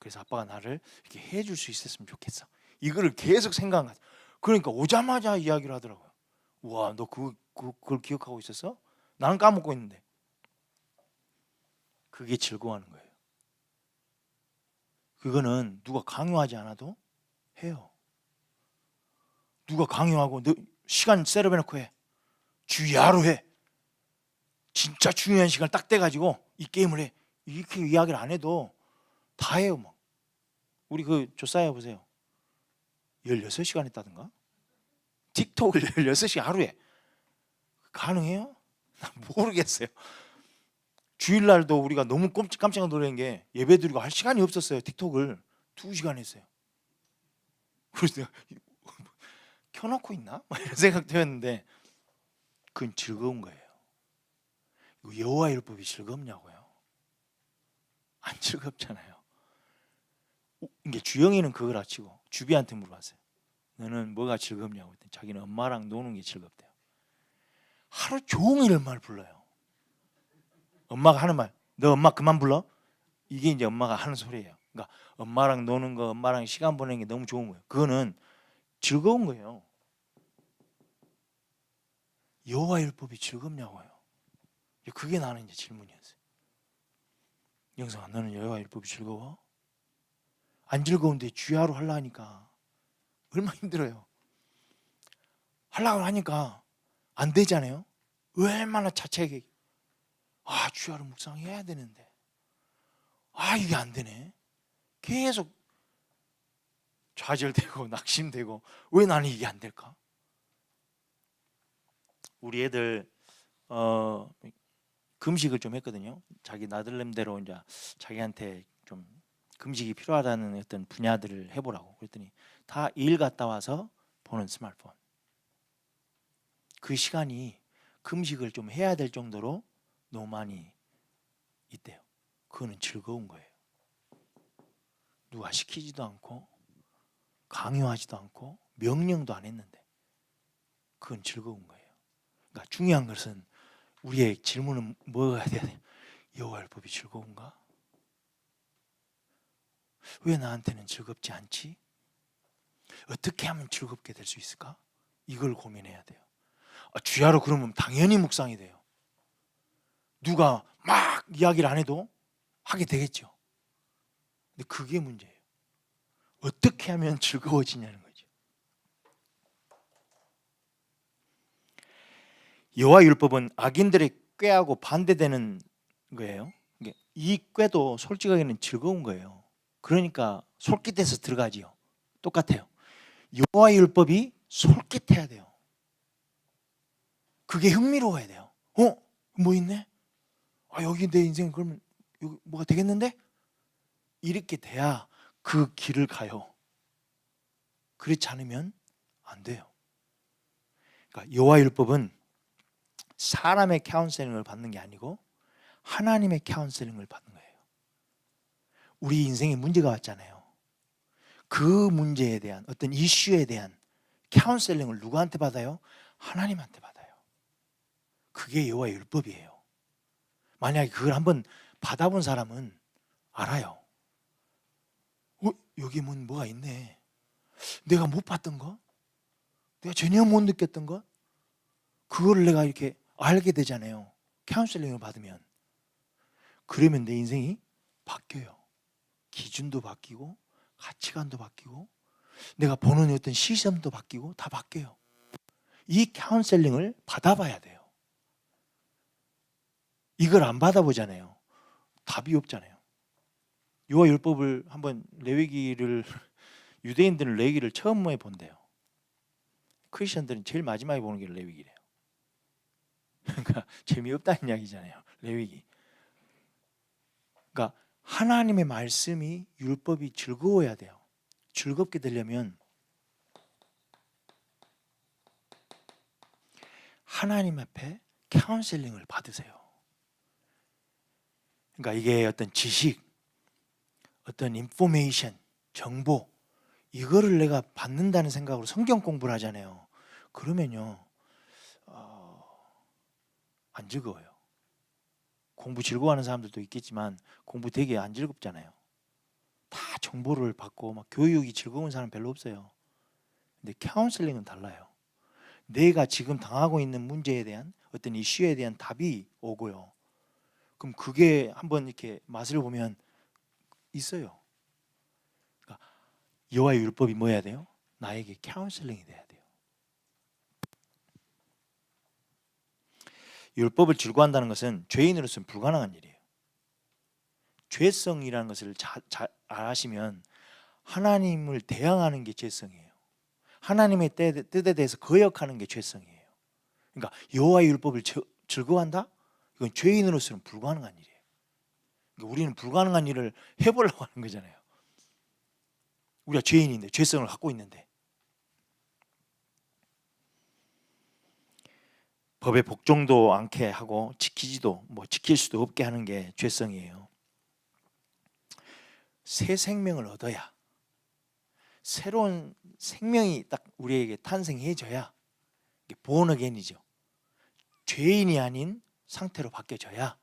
그래서 아빠가 나를 이렇게 해줄 수 있었으면 좋겠어. 이거를 계속 생각한 거예요. 그러니까 오자마자 이야기를 하더라고요. 우와 너 그걸 기억하고 있었어? 나는 까먹고 있는데. 그게 즐거워하는 거예요. 그거는 누가 강요하지 않아도 해요. 누가 강요하고 너 시간 셋업해놓고 해. 주야로 해. 진짜 중요한 시간 딱 떼가지고 이 게임을 해. 이렇게 이야기를 안 해도 다 해요. 뭐. 우리 그 조사해 보세요. 16시간 했다든가? 틱톡을 16시간 하루에 가능해요? 난 모르겠어요. 주일날도 우리가 너무 깜짝 놀란 게 예배드리고 할 시간이 없었어요. 틱톡을 2시간 했어요. 그래서 내가 켜놓고 있나? 이런 생각도 했는데 그건 즐거운 거예요. 여호와 율법이 즐겁냐고요? 안 즐겁잖아요. 이게 주영이는 그걸 아치고 주비한테 물어봤어요. 너는 뭐가 즐겁냐고 했더니 자기는 엄마랑 노는 게 즐겁대요. 하루 종일 엄마를 불러요. 엄마가 하는 말, 너 엄마 그만 불러? 이게 이제 엄마가 하는 소리예요. 그러니까 엄마랑 노는 거, 엄마랑 시간 보내는 게 너무 좋은 거예요. 그거는 즐거운 거예요. 여호와 율법이 즐겁냐고요. 그게 나는 이제 질문이었어요. 영성아, 너는 여호와 율법이 즐거워? 안 즐거운데 주야로 하려 하니까 얼마나 힘들어요. 하려고 하니까 안 되잖아요. 얼마나 자책이, 주야로 묵상해야 되는데 이게 안 되네. 계속 좌절되고 낙심되고 왜 나는 이게 안 될까? 우리 애들 금식을 좀 했거든요. 자기 나들림대로 이제 자기한테 좀 금식이 필요하다는 어떤 분야들을 해보라고. 그랬더니 다 일 갔다 와서 보는 스마트폰. 그 시간이 금식을 좀 해야 될 정도로 너무 많이 있대요. 그거는 즐거운 거예요. 누가 시키지도 않고 강요하지도 않고 명령도 안 했는데 그건 즐거운 거예요. 그러니까 중요한 것은 우리의 질문은 뭐가 돼야 돼요? 여호와 율법이 즐거운가? 왜 나한테는 즐겁지 않지? 어떻게 하면 즐겁게 될 수 있을까? 이걸 고민해야 돼요. 주야로 그러면 당연히 묵상이 돼요. 누가 막 이야기를 안 해도 하게 되겠죠. 근데 그게 문제예요. 어떻게 하면 즐거워지냐는 거죠. 여호와 율법은 악인들의 꾀하고 반대되는 거예요. 이 꾀도 솔직하게는 즐거운 거예요. 그러니까 솔깃해서 들어가지요. 똑같아요. 여호와 율법이 솔깃해야 돼요. 그게 흥미로워야 돼요. 뭐 있네? 여기 내 인생 그러면 여기 뭐가 되겠는데? 이렇게 돼야 그 길을 가요. 그렇지 않으면 안 돼요. 그러니까 여호와 율법은 사람의 카운셀링을 받는 게 아니고 하나님의 카운셀링을 받는 거예요. 우리 인생에 문제가 왔잖아요. 그 문제에 대한 어떤 이슈에 대한 카운셀링을 누구한테 받아요? 하나님한테 받아요. 그게 여호와 율법이에요. 만약에 그걸 한번 받아본 사람은 알아요. 여기 뭐가 있네. 내가 못 봤던 거? 내가 전혀 못 느꼈던 거? 그거를 내가 이렇게 알게 되잖아요. 카운셀링을 받으면. 그러면 내 인생이 바뀌어요. 기준도 바뀌고 가치관도 바뀌고 내가 보는 어떤 시선도 바뀌고 다 바뀌어요. 이 카운셀링을 받아봐야 돼요. 이걸 안 받아보잖아요. 답이 없잖아요. 여호와 율법을 한번 레위기를 유대인들은 레위기를 처음 본대요. 크리스천들은 제일 마지막에 보는 게 레위기래요. 그러니까 재미없다는 이야기잖아요. 레위기. 그러니까 하나님의 말씀이 율법이 즐거워야 돼요. 즐겁게 되려면 하나님 앞에 카운셀링을 받으세요. 그러니까 이게 어떤 지식, 어떤 인포메이션, 정보 이거를 내가 받는다는 생각으로 성경 공부를 하잖아요. 그러면요 안 즐거워요. 공부 즐거워하는 사람들도 있겠지만 공부 되게 안 즐겁잖아요. 다 정보를 받고 막 교육이 즐거운 사람 별로 없어요. 근데 카운셀링은 달라요. 내가 지금 당하고 있는 문제에 대한 어떤 이슈에 대한 답이 오고요. 그럼 그게 한번 이렇게 맛을 보면 있어요. 그러니까 여호와의 율법이 뭐 해야 돼요? 나에게 카운셀링이 돼야 돼요. 율법을 것은 죄인으로서는 불가능한 일이에요. 죄성이라는 것을 잘 아시면 하나님을 대항하는 게 죄성이에요. 하나님의 뜻에 대해서 거역하는 게 죄성이에요. 그러니까 여호와의 율법을 즐거워한다? 이건 죄인으로서는 불가능한 일이에요. 그러니까 우리는 불가능한 일을 해보려고 하는 거잖아요. 우리가 죄인인데 죄성을 갖고 있는데 법에 복종도 않게 하고 지킬 수도 없게 하는 게 죄성이에요. 새 생명을 얻어야, 새로운 생명이 딱 우리에게 탄생해져야 born again이죠. 죄인이 아닌 상태로 바뀌어져야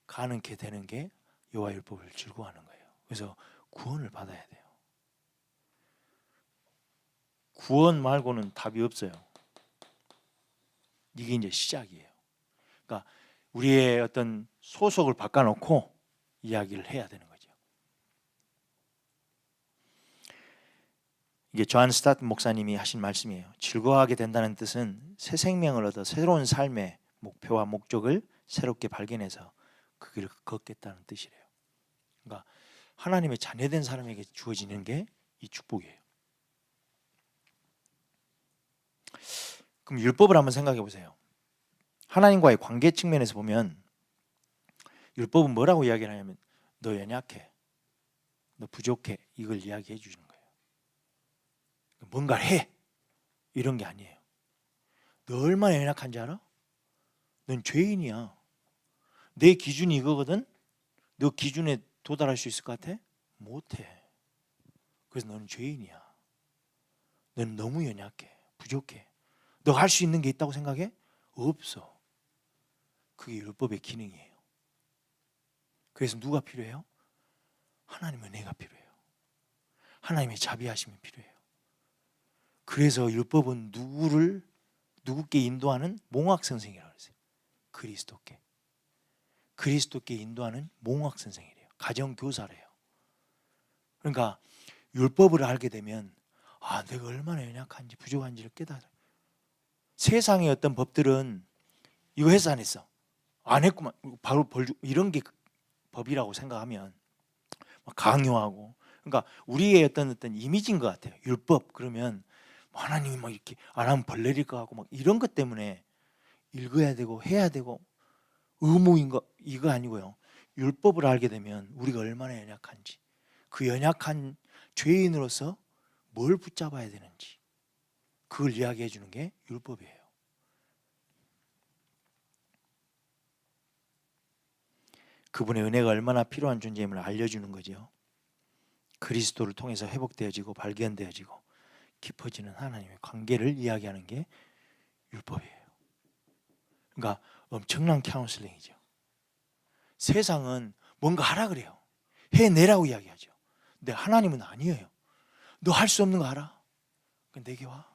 가능케 되는 게 여호와율법을 즐거워하는 거예요. 그래서 구원을 받아야 돼요. 구원 말고는 답이 없어요. 이게 이제 시작이에요. 그러니까 우리의 어떤 소속을 바꿔놓고 이야기를 해야 되는 거죠. 이게 존 스타트 목사님이 하신 말씀이에요. 즐거워하게 된다는 뜻은 새 생명을 얻어 새로운 삶의 목표와 목적을 새롭게 발견해서 그 길을 걷겠다는 뜻이래요. 그러니까 하나님의 자녀된 사람에게 주어지는 게 이 축복이에요. 그럼 율법을 한번 생각해 보세요. 하나님과의 관계 측면에서 보면 율법은 뭐라고 이야기를 하냐면 너 연약해, 너 부족해, 이걸 이야기해 주시는 거예요. 뭔가를 해, 이런 게 아니에요. 너 얼마나 연약한지 알아? 넌 죄인이야. 내 기준이 이거거든. 너 기준에 도달할 수 있을 것 같아? 못해. 그래서 너는 죄인이야. 넌 너무 연약해, 부족해. 너 할 수 있는 게 있다고 생각해? 없어. 그게 율법의 기능이에요. 그래서 누가 필요해요? 하나님의 은혜가 필요해요. 하나님의 자비하심이 필요해요. 그래서 율법은 누구께 인도하는 몽학 선생이라고 했어요. 그리스도께 인도하는 몽학 선생이래요. 가정 교사래요. 그러니까 율법을 알게 되면 내가 얼마나 연약한지 부족한지를 깨달아요. 세상의 어떤 법들은 이거 했어 안 했어? 안 했구만. 바로 벌 주 이런 게 법이라고 생각하면 강요하고, 그러니까 우리의 어떤 이미지인 것 같아요. 율법 그러면 하나님이 막 이렇게 안 하면 벌 내릴 것 같고 막 이런 것 때문에 읽어야 되고 해야 되고 의무인 거, 이거 아니고요. 율법을 알게 되면 우리가 얼마나 연약한지, 그 연약한 죄인으로서 뭘 붙잡아야 되는지 그걸 이야기해 주는 게 율법이에요. 그분의 은혜가 얼마나 필요한 존재임을 알려주는 거죠. 그리스도를 통해서 회복되어지고 발견되어지고 깊어지는 하나님의 관계를 이야기하는 게 율법이에요. 그러니까 엄청난 카운슬링이죠. 세상은 뭔가 하라 그래요. 해내라고 이야기하죠. 근데 하나님은 아니에요. 너 할 수 없는 거 알아? 내게 와.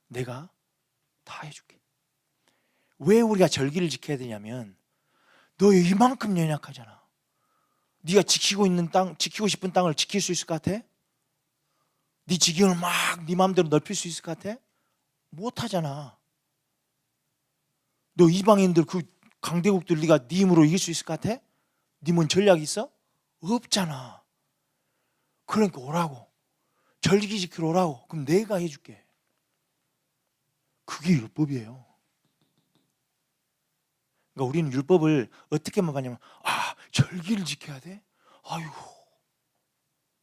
내가 다 해줄게. 왜 우리가 절기를 지켜야 되냐면 너 이만큼 연약하잖아. 네가 지키고 싶은 땅을 지킬 수 있을 것 같아? 네 지경을 막 네 마음대로 넓힐 수 있을 것 같아? 못하잖아. 너 이방인들 그 강대국들 네가 네 힘으로 이길 수 있을 것 같아? 네 뭔 전략이 있어? 없잖아. 그러니까 오라고. 절기 지키러 오라고. 그럼 내가 해줄게. 그게 율법이에요. 그러니까 우리는 율법을 어떻게만 봤냐면 절기를 지켜야 돼? 아이고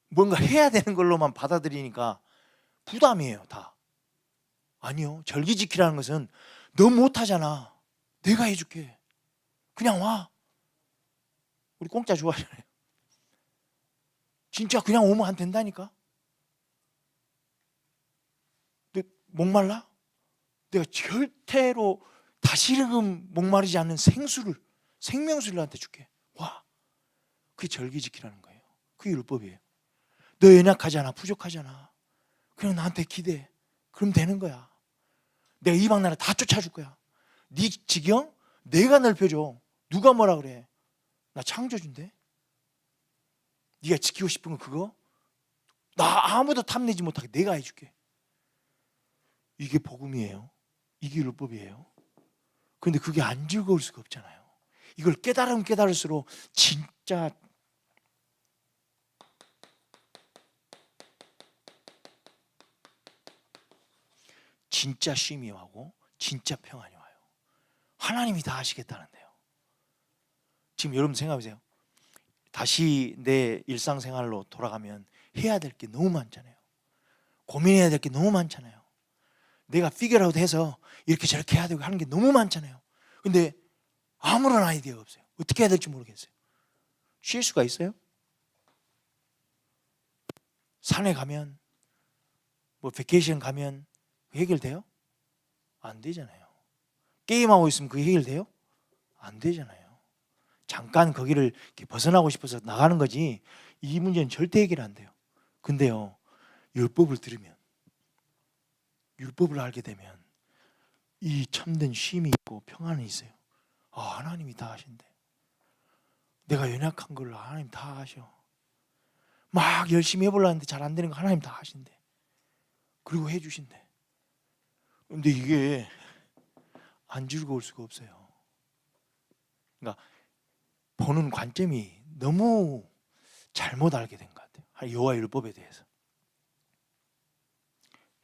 뭔가 해야 되는 걸로만 받아들이니까 부담이에요 다. 아니요. 절기 지키라는 것은 너 못하잖아. 내가 해줄게. 그냥 와. 우리 공짜 좋아하잖아요. 진짜 그냥 오면 안 된다니까. 너 목말라? 내가 절대로 다시금 목마르지 않는 생명수를 너한테 줄게. 와. 그게 절기 지키라는 거예요. 그게 율법이에요. 너 연약하잖아, 부족하잖아. 그냥 나한테 기대해. 그럼 되는 거야. 내가 이방 나라 다 쫓아줄 거야. 네 지경 내가 넓혀줘. 누가 뭐라 그래? 나 창조주인데. 네가 지키고 싶은 거 그거? 나 아무도 탐내지 못하게 내가 해줄게. 이게 복음이에요. 이게 율법이에요. 그런데 그게 안 즐거울 수가 없잖아요. 이걸 깨달으면 깨달을수록 진짜 쉼이 와고 진짜 평안이 와요. 하나님이 다 하시겠다는데요. 지금 여러분 생각해보세요. 다시 내 일상생활로 돌아가면 해야 될 게 너무 많잖아요. 고민해야 될 게 너무 많잖아요. 내가 피겨라웃 해서 이렇게 저렇게 해야 되고 하는 게 너무 많잖아요. 근데 아무런 아이디어가 없어요. 어떻게 해야 될지 모르겠어요. 쉴 수가 있어요? 산에 가면 뭐 베케이션 가면 해결돼요? 안 되잖아요. 게임하고 있으면 그게 해결돼요? 안 되잖아요. 잠깐 거기를 이렇게 벗어나고 싶어서 나가는 거지 이 문제는 절대 해결 안 돼요. 근데요, 율법을 들으면, 율법을 알게 되면 이 참된 쉼이 있고 평안이 있어요. 아, 하나님이 다 하신대. 내가 연약한 걸 하나님 다 하셔. 막 열심히 해보려고 하는데 잘 안 되는 거 하나님 다 하신대. 그리고 해주신대. 근데 이게 안 즐거울 수가 없어요. 그러니까 보는 관점이 너무 잘못 알게 된 것 같아요. 여호와 율법에 대해서.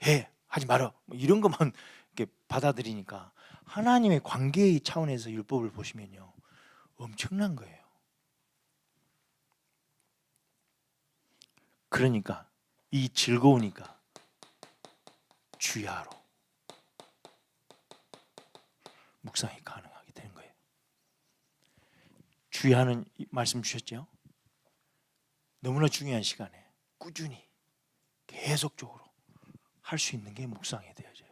해, 하지 말어. 뭐 이런 것만 이렇게 받아들이니까 하나님의 관계의 차원에서 율법을 보시면요, 엄청난 거예요. 그러니까 이 즐거우니까 주야로 묵상이 가능하게 되는 거예요. 주야는 말씀 주셨죠? 너무나 중요한 시간에 꾸준히 계속적으로 할 수 있는 게 묵상이 되어져요.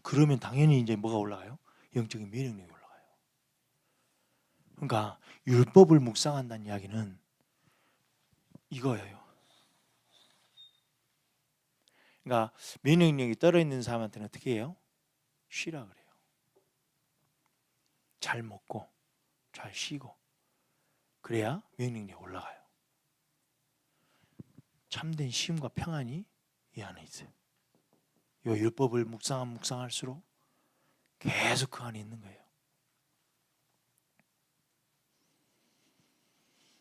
그러면 당연히 이제 뭐가 올라가요? 영적인 면역력이 올라가요. 그러니까 율법을 묵상한다는 이야기는 이거예요. 그러니까 면역력이 떨어 있는 사람한테는 어떻게 해요? 쉬라 그래요. 잘 먹고 잘 쉬고 그래야 면역력이 올라가요. 참된 쉼과 평안이 이 안에 있어요. 이 율법을 묵상할수록 계속 그 안에 있는 거예요.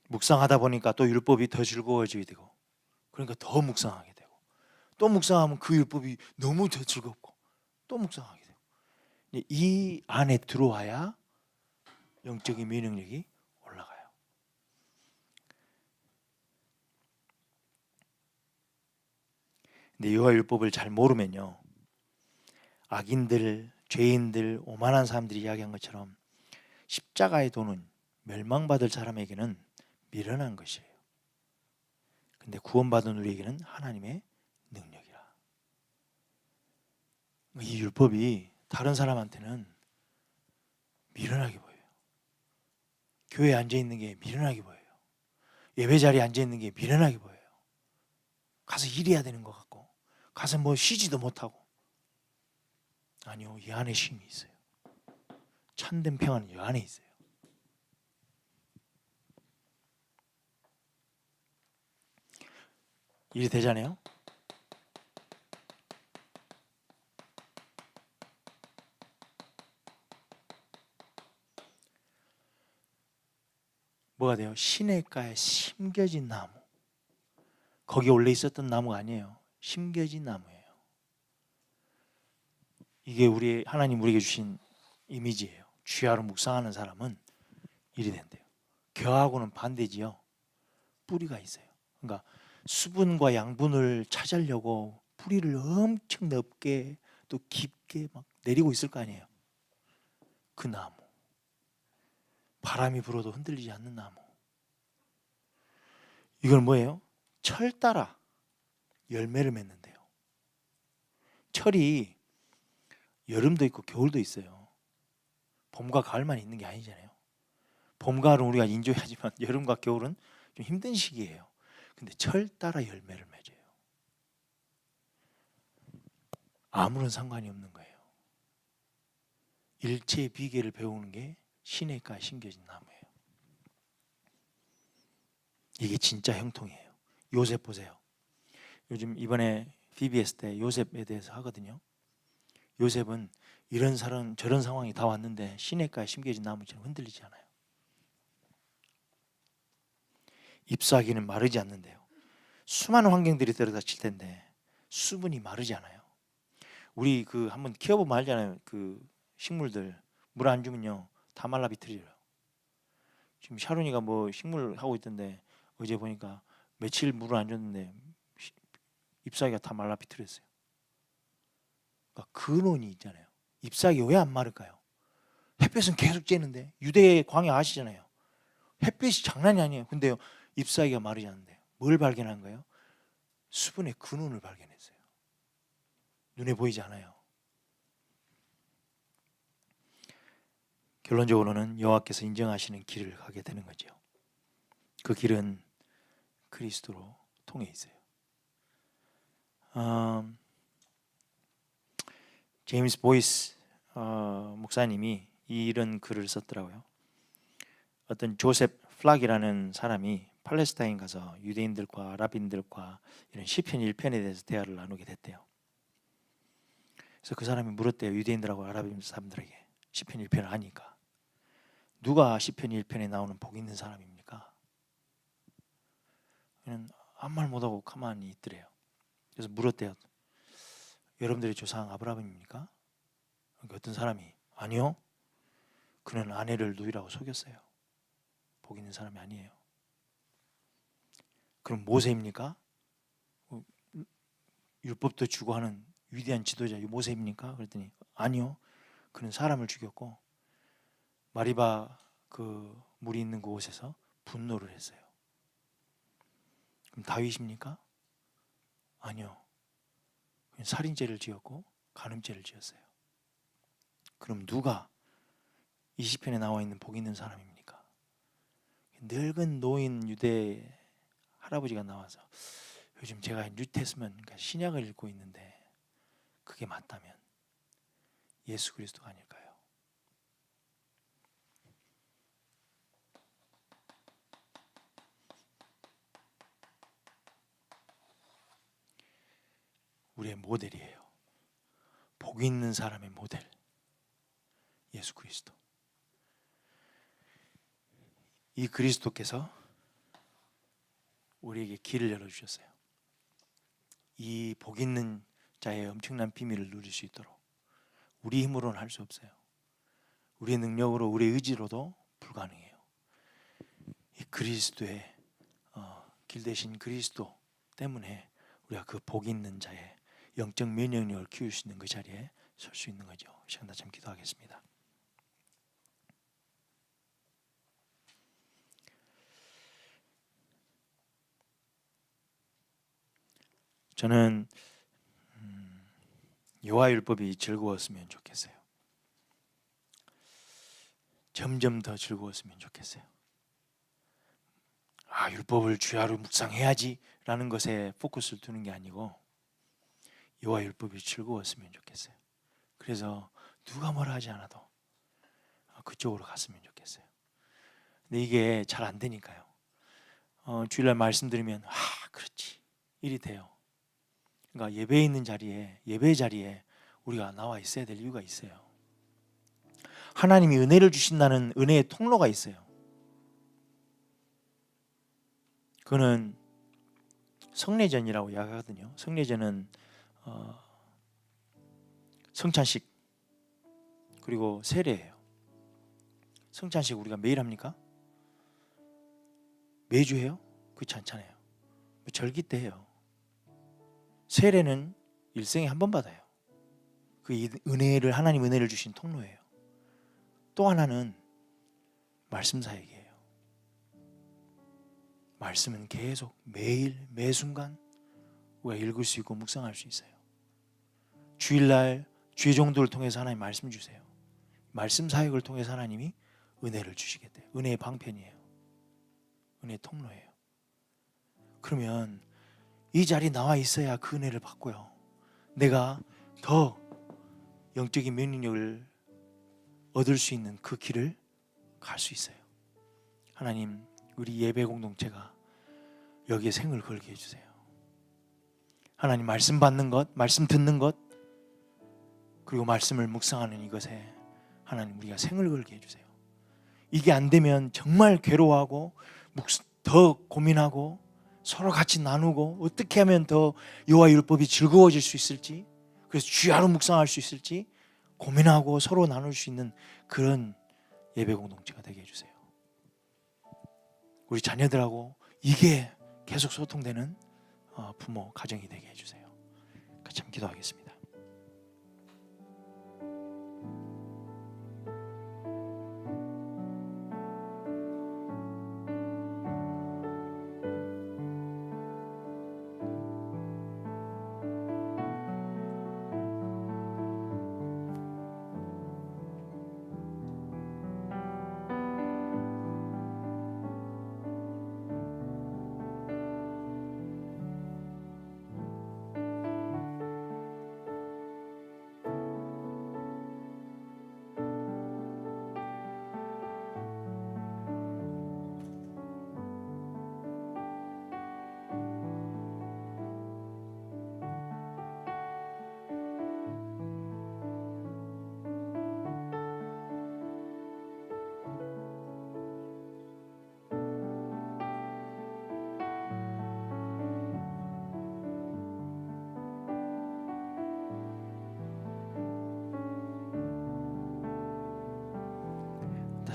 묵상하다 보니까 또 율법이 더 즐거워지게 되고, 그러니까 더 묵상하게 되고, 또 묵상하면 그 율법이 너무 더 즐겁고 또 묵상하게 되고, 이 안에 들어와야 영적인 면역력이 올라가요. 근데 여호와 율법을 잘 모르면요, 악인들, 죄인들, 오만한 사람들이 이야기한 것처럼 십자가의 도는 멸망받을 사람에게는 미련한 것이에요. 근데 구원받은 우리에게는 하나님의 능력이라. 이 율법이 다른 사람한테는 미련하게 보여요. 교회에 앉아있는 게 미련하게 보여요. 예배 자리에 앉아있는 게 미련하게 보여요. 가서 일해야 되는 것 같고, 가서 뭐 쉬지도 못하고. 아니요, 이 안에 쉼이 있어요. 참된 평안은 이 안에 있어요. 일이 되잖아요. 뭐가 돼요? 시냇가에 심겨진 나무. 거기 원래 있었던 나무가 아니에요. 심겨진 나무예요. 이게 우리 하나님 우리에게 주신 이미지예요. 주야로 묵상하는 사람은 일이 된대요. 겨하고는 반대지요. 뿌리가 있어요. 그러니까 수분과 양분을 찾으려고 뿌리를 엄청 넓게 또 깊게 막 내리고 있을 거 아니에요. 그 나무. 바람이 불어도 흔들리지 않는 나무. 이건 뭐예요? 철 따라 열매를 맺는데요. 철이 여름도 있고 겨울도 있어요. 봄과 가을만 있는 게 아니잖아요. 봄, 가을은 우리가 인조하지만 여름과 겨울은 좀 힘든 시기예요. 근데 철 따라 열매를 맺어요. 아무런 상관이 없는 거예요. 일체의 비계를 배우는 게 시냇가에 심겨진 나무예요. 이게 진짜 형통이에요. 요셉 보세요. 요즘 이번에 BBS 때 요셉에 대해서 하거든요. 요셉은 이런 사람 저런 상황이 다 왔는데 시냇가에 심겨진 나무처럼 흔들리지 않아요. 잎사귀는 마르지 않는데요. 수많은 환경들이 들여다칠 텐데 수분이 마르지 않아요. 우리 그 한번 키워보면 알잖아요. 그 식물들 물 안 주면요 다 말라 비틀어요. 지금 샤론이가 뭐 식물 하고 있던데 어제 보니까 며칠 물을 안 줬는데 잎사귀가 다 말라 비틀었어요. 그러니까 근원이 있잖아요. 잎사귀 왜 안 마를까요? 햇볕은 계속 쬐는데, 유대 광야 아시잖아요. 햇빛이 장난이 아니에요. 근데요, 잎사귀가 마르지 않는데요. 뭘 발견한 거예요? 수분의 근원을 발견했어요. 눈에 보이지 않아요. 결론적으로는 여호와께서 인정하시는 길을 가게 되는 거죠. 그 길은 그리스도로 통해 있어요. 제임스 보이스 목사님이 이런 글을 썼더라고요. 어떤 조셉 플락이라는 사람이 팔레스타인 가서 유대인들과 아랍인들과 이런 시편 1편에 대해서 대화를 나누게 됐대요. 그래서 그 사람이 물었대요. 유대인들하고 아랍인 사람들에게 시편 1편을 아니까 누가 시편 1편에 나오는 복 있는 사람입니까? 그는 아무 말 못하고 가만히 있더래요. 그래서 물었대요. 여러분들의 조상 아브라함입니까? 그러니까 어떤 사람이 아니요. 그는 아내를 누이라고 속였어요. 복 있는 사람이 아니에요. 그럼 모세입니까? 율법도 주고 하는 위대한 지도자 모세입니까? 그랬더니 아니요. 그는 사람을 죽였고 마리바 그 물이 있는 그곳에서 분노를 했어요. 그럼 다윗입니까? 아니요. 그는 살인죄를 지었고 간음죄를 지었어요. 그럼 누가 이 시편에 나와 있는 복 있는 사람입니까? 늙은 노인 유대 할아버지가 나와서 요즘 제가 뉴테스먼 그러니까 신약을 읽고 있는데 그게 맞다면 예수 그리스도가 아닐까요? 우리의 모델이에요. 복 있는 사람의 모델 예수 그리스도. 이 그리스도께서 우리에게 길을 열어주셨어요. 이 복 있는 자의 엄청난 비밀을 누릴 수 있도록. 우리 힘으로는 할 수 없어요. 우리의 능력으로 우리의 의지로도 불가능해요. 이 그리스도의 길 대신 그리스도 때문에 우리가 그 복 있는 자의 영적 면역력을 키울 수 있는 그 자리에 설 수 있는 거죠. 시간 다참 기도하겠습니다. 저는 여호와 율법이 즐거웠으면 좋겠어요. 점점 더 즐거웠으면 좋겠어요. 율법을 주야로 묵상해야지 라는 것에 포커스를 두는 게 아니고 여호와 율법이 즐거웠으면 좋겠어요. 그래서 누가 뭐라 하지 않아도 그쪽으로 갔으면 좋겠어요. 근데 이게 잘 안 되니까요. 주일날 말씀드리면 그렇지 일이 돼요. 그러니까 예배에 있는 자리에 예배 자리에 우리가 나와 있어야 될 이유가 있어요. 하나님이 은혜를 주신다는 은혜의 통로가 있어요. 그거는 성례전이라고 이야기하거든요. 성례전은 성찬식 그리고 세례예요. 성찬식 우리가 매일 합니까? 매주 해요? 그렇지 않잖아요. 절기 때 해요. 세례는 일생에 한 번 받아요. 그 은혜를 하나님 은혜를 주신 통로예요. 또 하나는 말씀 사역이에요. 말씀은 계속 매일 매 순간 우리가 읽을 수 있고 묵상할 수 있어요. 주일날 주의 종도를 통해서 하나님 말씀 주세요. 말씀 사역을 통해서 하나님이 은혜를 주시겠대요. 은혜의 방편이에요. 은혜의 통로예요. 그러면 이 자리에 나와 있어야 그 은혜를 받고요. 내가 더 영적인 면역력을 얻을 수 있는 그 길을 갈 수 있어요. 하나님, 우리 예배 공동체가 여기에 생을 걸게 해주세요. 하나님 말씀 받는 것, 말씀 듣는 것, 그리고 말씀을 묵상하는 이것에 하나님 우리가 생을 걸게 해주세요. 이게 안 되면 정말 괴로워하고 더 고민하고 서로 같이 나누고 어떻게 하면 더 여호와 율법이 즐거워질 수 있을지, 그래서 주야로 묵상할 수 있을지 고민하고 서로 나눌 수 있는 그런 예배 공동체가 되게 해주세요. 우리 자녀들하고 이게 계속 소통되는 부모 가정이 되게 해주세요. 같이 한번 기도하겠습니다.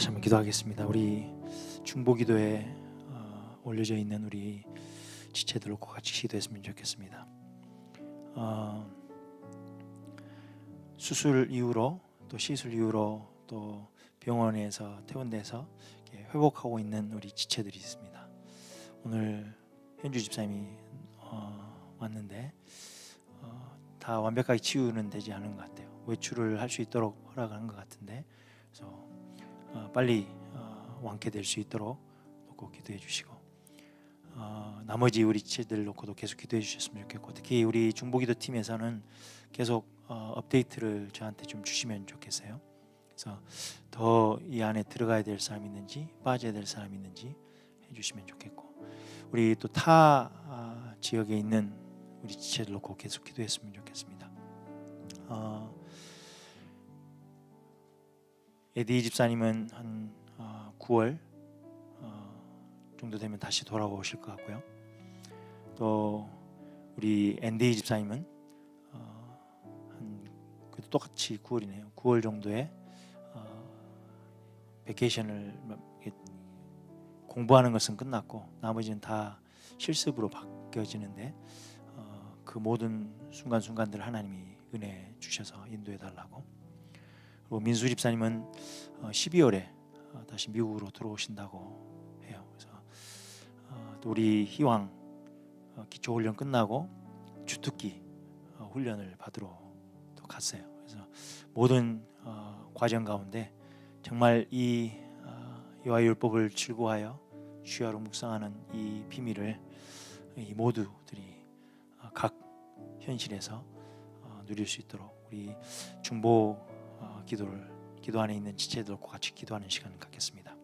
다시 한번 기도하겠습니다. 우리 중보기도에 올려져 있는 우리 지체들 놓고 같이 기도했으면 좋겠습니다. 수술 이후로 또 시술 이후로 또 병원에서 퇴원돼서 회복하고 있는 우리 지체들이 있습니다. 오늘 현주 집사님이 왔는데 다 완벽하게 치유는 되지 않은 것 같아요. 외출을 할 수 있도록 허락한 것 같은데, 그래서 빨리 완쾌될 수 있도록 놓고 기도해 주시고, 나머지 우리 지체들 놓고도 계속 기도해 주셨으면 좋겠고, 특히 우리 중보기도 팀에서는 계속 업데이트를 저한테 좀 주시면 좋겠어요. 그래서 더 이 안에 들어가야 될 사람이 있는지 빠져야 될 사람이 있는지 해주시면 좋겠고, 우리 또 타 지역에 있는 우리 지체들 놓고 계속 기도했으면 좋겠습니다. 에디 집사님은 한 9월 정도 되면 다시 돌아오실 것 같고요. 또 우리 앤디 집사님은 그래도 똑같이 9월이네요. 9월 정도에 베케이션을 공부하는 것은 끝났고 나머지는 다 실습으로 바뀌어지는데, 그 모든 순간순간들 하나님이 은혜 주셔서 인도해 달라고. 그리고 민수 집사님은 12월에 다시 미국으로 들어오신다고 해요. 그래서 또 우리 희왕 기초 훈련 끝나고 주특기 훈련을 받으러 또 갔어요. 그래서 모든 과정 가운데 정말 이 여호와의 율법을 즐거워하여 주야로 묵상하는 이 비밀을 이 모두들이 각 현실에서 누릴 수 있도록 우리 중보 기도 안에 있는 지체들과 같이 기도하는 시간을 갖겠습니다.